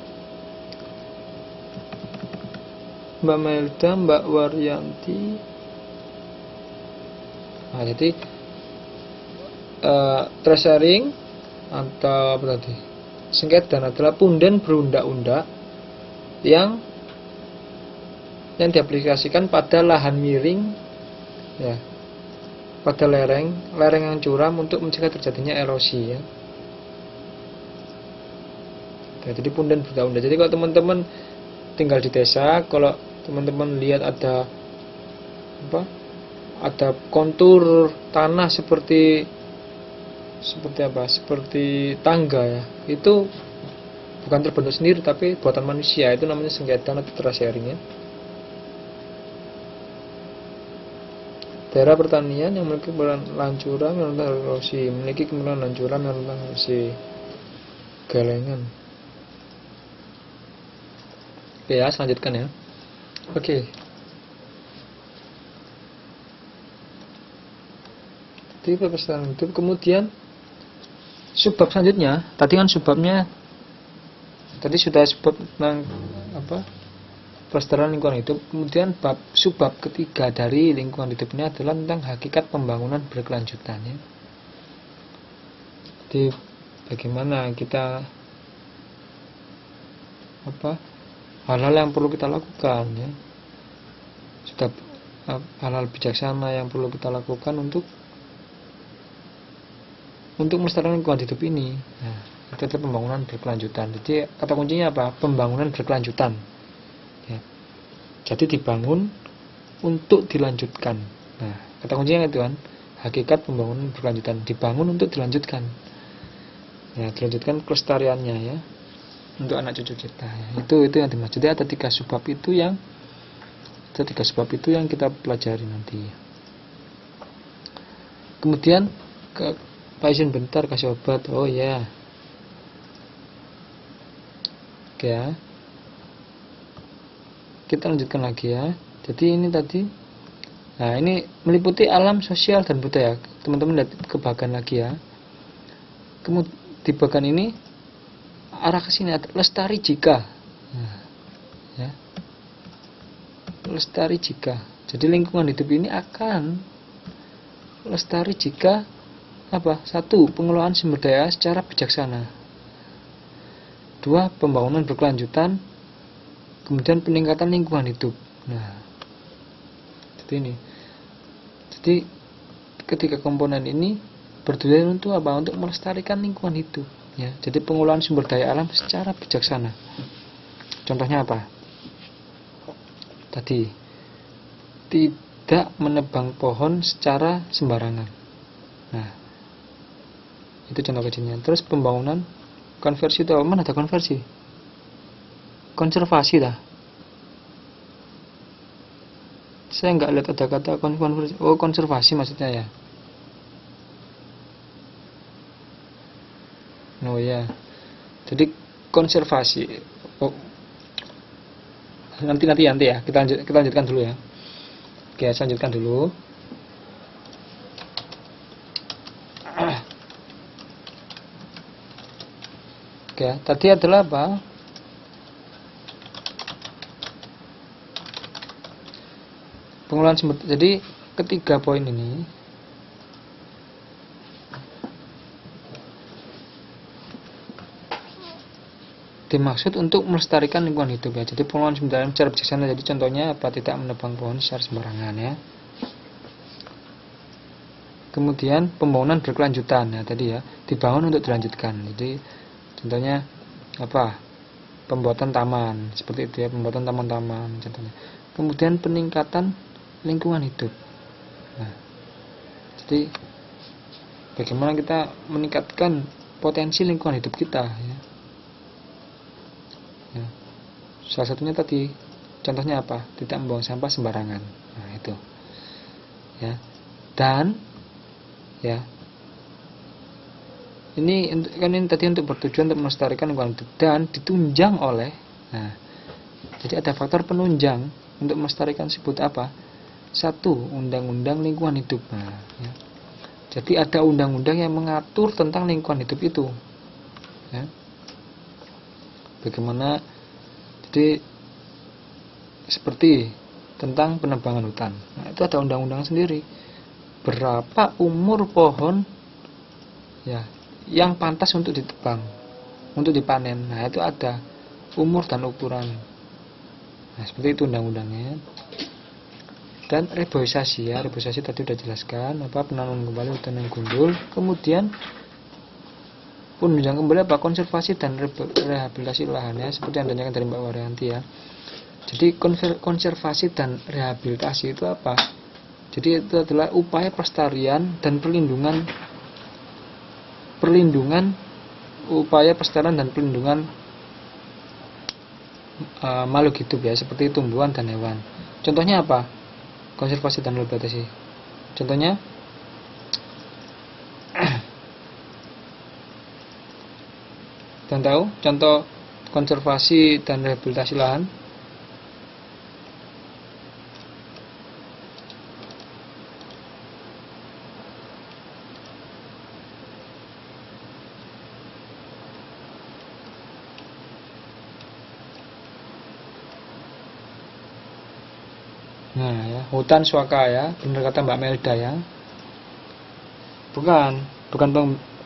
Mbak Waryanti. Nah, jadi treasuring atau apa tadi? Sengkedan adalah punden berundak-undak yang diaplikasikan pada lahan miring ya. Pada lereng yang curam untuk mencegah terjadinya erosi ya. Nah, jadi punden berundak-undak. Jadi kalau teman-teman tinggal di desa, kalau teman-teman lihat ada kontur tanah seperti tangga ya, itu bukan terbentuk sendiri tapi buatan manusia, itu namanya sengkedan atau terasering ya. Daerah pertanian yang memiliki lahan curam yang rentan erosi, memiliki kemungkinan lahan curam yang rentan erosi. Galengan. Oke ya, selanjutkan ya. Oke. Jadi pelestarian hidup. Kemudian subbab selanjutnya, tadi kan subbabnya tadi sudah subbab tentang pelestarian lingkungan hidup. Kemudian subbab ketiga dari lingkungan hidup ini adalah tentang hakikat pembangunan berkelanjutan ya. Jadi bagaimana kita hal-hal yang perlu kita lakukan ya. Sudah hal-hal bijaksana yang perlu kita lakukan untuk melestarikan lingkungan hidup ini. Nah, itu adalah pembangunan berkelanjutan. Jadi kata kuncinya apa? Pembangunan berkelanjutan. Ya. Jadi dibangun untuk dilanjutkan. Nah, kata kuncinya itu kan, hakikat pembangunan berkelanjutan, dibangun untuk dilanjutkan. Ya, dilanjutkan kelestariannya ya. Untuk anak cucu kita ya. Itu yang dimaksud. Jadi ada tiga sebab itu yang kita pelajari nanti. Kemudian Pak izin bentar kasih obat. Oh ya. Oke ya. Kita lanjutkan lagi ya. Jadi ini tadi. Nah, ini meliputi alam, sosial dan budaya. Teman-teman lihat ke bagian lagi ya. Kemudian di bagian ini arah ke sini, lestari jika. Nah, ya. Lestari jika. Jadi lingkungan hidup ini akan lestari jika apa? 1. Pengelolaan sumber daya secara bijaksana. 2. Pembangunan berkelanjutan. Kemudian peningkatan lingkungan hidup. Nah, seperti ini. Jadi ketiga komponen ini bertujuan untuk apa? Untuk melestarikan lingkungan hidup. Ya, jadi pengelolaan sumber daya alam secara bijaksana. Contohnya apa? Tadi tidak menebang pohon secara sembarangan. Nah, itu contoh kecilnya. Terus pembangunan konversi itu apa? Mana ada konversi? konservasi dah. Saya nggak lihat ada kata konservasi maksudnya ya. Oh ya, jadi konservasi. Oh, nanti ya. Kita lanjutkan dulu ya. Oke, saya lanjutkan dulu. Oke, tadi adalah apa? Pengelolaan sumber. Jadi ketiga poin ini dimaksud untuk melestarikan lingkungan hidup ya. Jadi pengelolaan sumber daya secara bijaksana. Jadi contohnya apa? Tidak menebang pohon secara sembarangan ya. Kemudian pembangunan berkelanjutan ya tadi ya, dibangun untuk dilanjutkan. Jadi contohnya apa? Pembuatan taman seperti itu ya, pembuatan taman-taman contohnya. Kemudian peningkatan lingkungan hidup. Nah, jadi bagaimana kita meningkatkan potensi lingkungan hidup kita ya. Ya. Salah satunya tadi contohnya apa? Tidak membuang sampah sembarangan. Nah, itu. Ya. Dan ya. Ini tadi untuk bertujuan untuk melestarikan lingkungan hidup dan ditunjang oleh jadi ada faktor penunjang untuk melestarikan sebut apa? Satu, undang-undang lingkungan hidup. Nah, ya. Jadi ada undang-undang yang mengatur tentang lingkungan hidup itu. Ya. Bagaimana? Jadi seperti tentang penebangan hutan. Nah, itu ada undang-undang sendiri. Berapa umur pohon ya yang pantas untuk ditebang, untuk dipanen. Nah, itu ada umur dan ukuran. Nah, seperti itu undang-undangnya. Dan reboisasi ya, reboisasi tadi sudah jelaskan apa penanaman kembali hutan yang gundul, kemudian penunjang kembali apa konservasi dan rehabilitasi lahannya seperti yang ditanyakan dari Mbak Waryanti ya. Jadi konservasi dan rehabilitasi itu apa? Jadi itu adalah upaya pelestarian dan perlindungan upaya pelestarian dan perlindungan makhluk hidup ya, seperti tumbuhan dan hewan. Contohnya apa? Konservasi dan rehabilitasi. Contohnya dan tahu contoh konservasi dan rehabilitasi lahan. Nah ya, hutan suaka ya, benar kata Mbak Melda ya. Bukan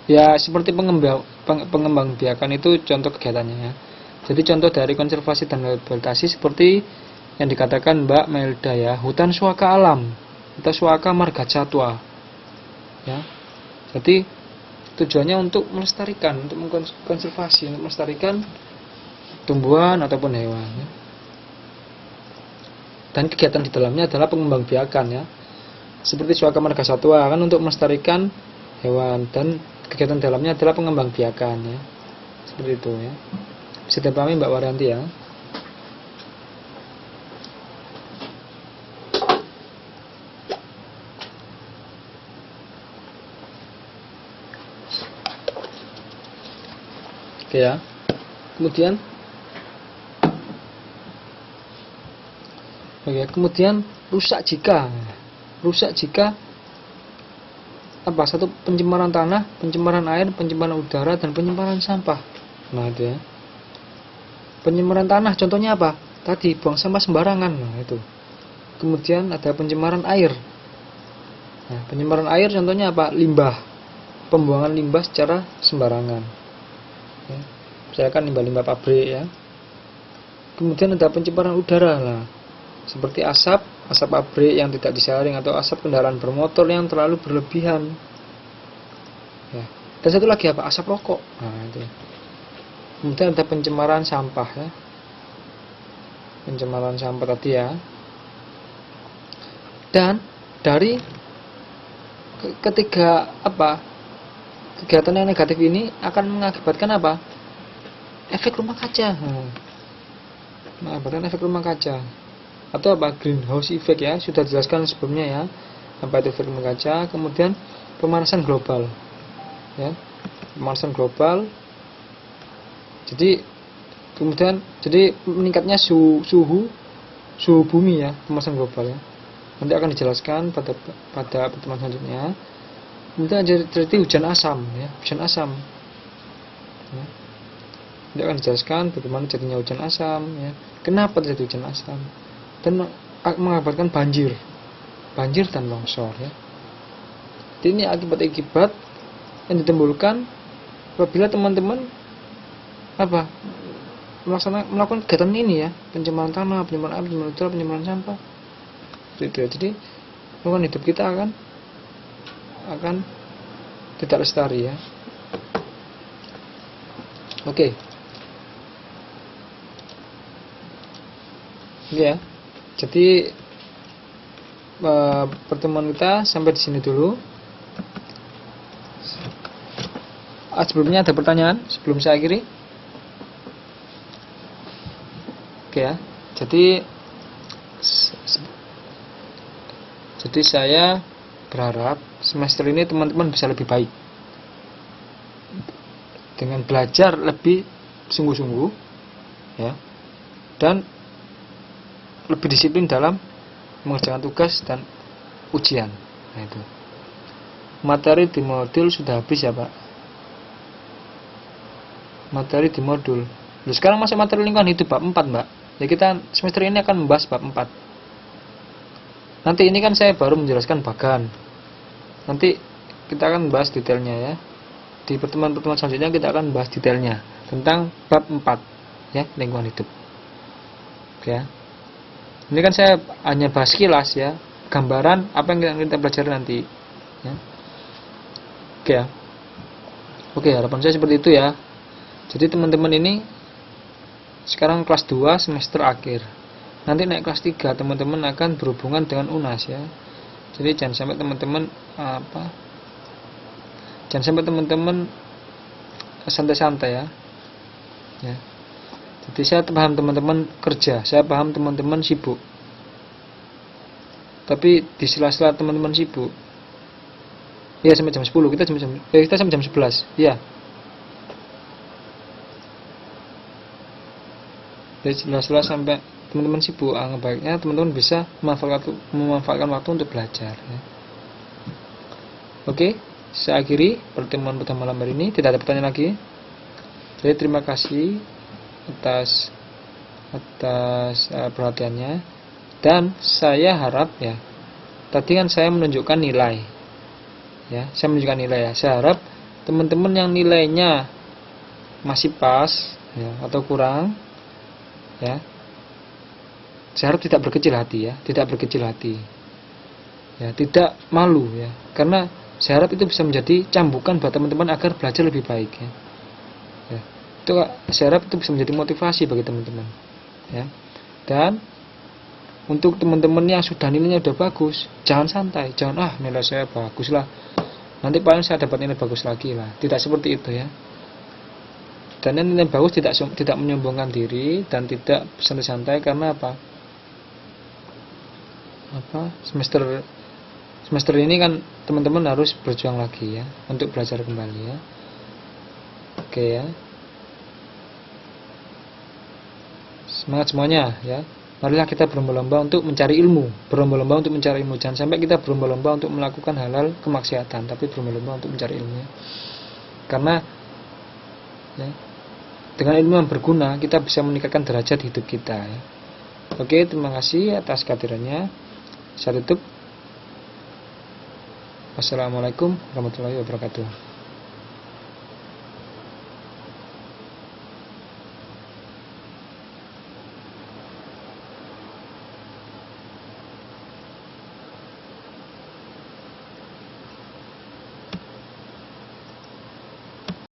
ya seperti pengembangbiakan itu contoh kegiatannya ya. Jadi contoh dari konservasi dan rehabilitasi seperti yang dikatakan Mbak Melda ya, hutan suaka alam, hutan suaka marga satwa. Ya. Jadi tujuannya untuk melestarikan, untuk mengkonservasi, untuk melestarikan tumbuhan ataupun hewan ya. Dan kegiatan di dalamnya adalah pengembangbiakan ya. Seperti suaka marga satwa kan untuk melestarikan hewan, dan kegiatan dalamnya adalah pengembangbiakan ya. Seperti itu ya. Bisa dipahami Mbak Waryanti ya. Oke ya. Kemudian rusak jika apa? Satu, pencemaran tanah, pencemaran air, pencemaran udara, dan pencemaran sampah. Nah itu ya. Pencemaran tanah contohnya apa? Tadi buang sampah sembarangan. Nah itu. Kemudian ada pencemaran air. Nah, pencemaran air contohnya apa? Limbah. Pembuangan limbah secara sembarangan. Ya. Misalkan limbah-limbah pabrik ya. Kemudian ada pencemaran udara lah. Seperti asap pabrik yang tidak disaring, atau asap kendaraan bermotor yang terlalu berlebihan. Ya. Dan satu lagi apa? Asap rokok. Nah, itu. Kemudian ada pencemaran sampah ya. Pencemaran sampah tadi ya. Dan dari ketiga apa? Kegiatan yang negatif ini akan mengakibatkan apa? Efek rumah kaca. mengabarkan efek rumah kaca atau apa, greenhouse effect ya, sudah dijelaskan sebelumnya ya, apa itu efek rumah kaca. Kemudian pemanasan global ya, pemanasan global. Jadi kemudian meningkatnya suhu bumi ya, pemanasan global ya. Nanti akan dijelaskan pada pertemuan selanjutnya. Kemudian terjadi hujan asam ya, hujan asam ya. Nanti akan dijelaskan bagaimana jadinya hujan asam ya, kenapa terjadi hujan asam, dan mengabarkan banjir dan longsor ya. Jadi ini akibat-akibat yang ditimbulkan apabila teman-teman melakukan kegiatan ini ya, pencemaran tanah, pencemaran air, pencemaran udara, pencemaran sampah. Itu ya. Jadi lingkungan hidup kita akan tidak lestari ya. Oke. Ya. Jadi pertemuan kita sampai di sini dulu. Sebelumnya ada pertanyaan sebelum saya akhiri? Oke ya. Jadi saya berharap semester ini teman-teman bisa lebih baik dengan belajar lebih sungguh-sungguh ya, dan lebih disiplin dalam mengerjakan tugas dan ujian. Nah itu. Materi di modul sudah habis ya Pak. Materi di modul. Sekarang masuk materi lingkungan hidup bab 4 Mbak. Ya kita semester ini akan membahas bab 4. Nanti ini kan saya baru menjelaskan bagan. Nanti kita akan bahas detailnya ya. Di pertemuan-pertemuan selanjutnya kita akan bahas detailnya tentang bab 4 ya, lingkungan hidup. Oke ya. Ini kan saya hanya bahas kilas ya, gambaran apa yang kita pelajari nanti ya. Oke ya. Oke, harapan saya seperti itu ya. Jadi teman-teman ini sekarang kelas 2 semester akhir. Nanti naik kelas 3 teman-teman akan berhubungan dengan UNAS ya. Jadi jangan sampai teman-teman santai-santai ya. Ya. Jadi saya paham teman-teman kerja, saya paham teman-teman sibuk. Tapi di sela-sela teman-teman sibuk, ya sampai jam 10, kita sampai jam 11. Ya. Dari sela-sela sampai teman-teman sibuk, baiknya teman-teman bisa memanfaatkan waktu untuk belajar ya. Oke, saya akhiri pertemuan pada malam hari ini. Tidak ada pertanyaan lagi. Jadi terima kasih atas perhatiannya, dan saya harap ya, tadi kan saya menunjukkan nilai ya, saya harap teman-teman yang nilainya masih pas ya, atau kurang ya, saya harap tidak berkecil hati ya, tidak malu ya, karena saya harap itu bisa menjadi cambukan buat teman-teman agar belajar lebih baik ya. Itu saya harap itu bisa menjadi motivasi bagi teman-teman ya. Dan untuk teman-teman yang sudah nilainya udah bagus, jangan santai, jangan nilai saya bagus lah, nanti paling saya dapat nilai bagus lagi lah. Tidak seperti itu ya. Dan nilai bagus tidak menyombongkan diri dan tidak santai-santai, karena semester ini kan teman-teman harus berjuang lagi ya, untuk belajar kembali ya. Oke ya. Semangat semuanya ya. Marilah kita berlomba-lomba untuk mencari ilmu. Jangan sampai kita berlomba-lomba untuk melakukan hal-hal kemaksiatan, tapi berlomba-lomba untuk mencari ilmu. Karena ya, dengan ilmu yang berguna kita bisa meningkatkan derajat hidup kita ya. Oke, terima kasih atas kehadirannya. Saya tutup. Wassalamualaikum warahmatullahi wabarakatuh.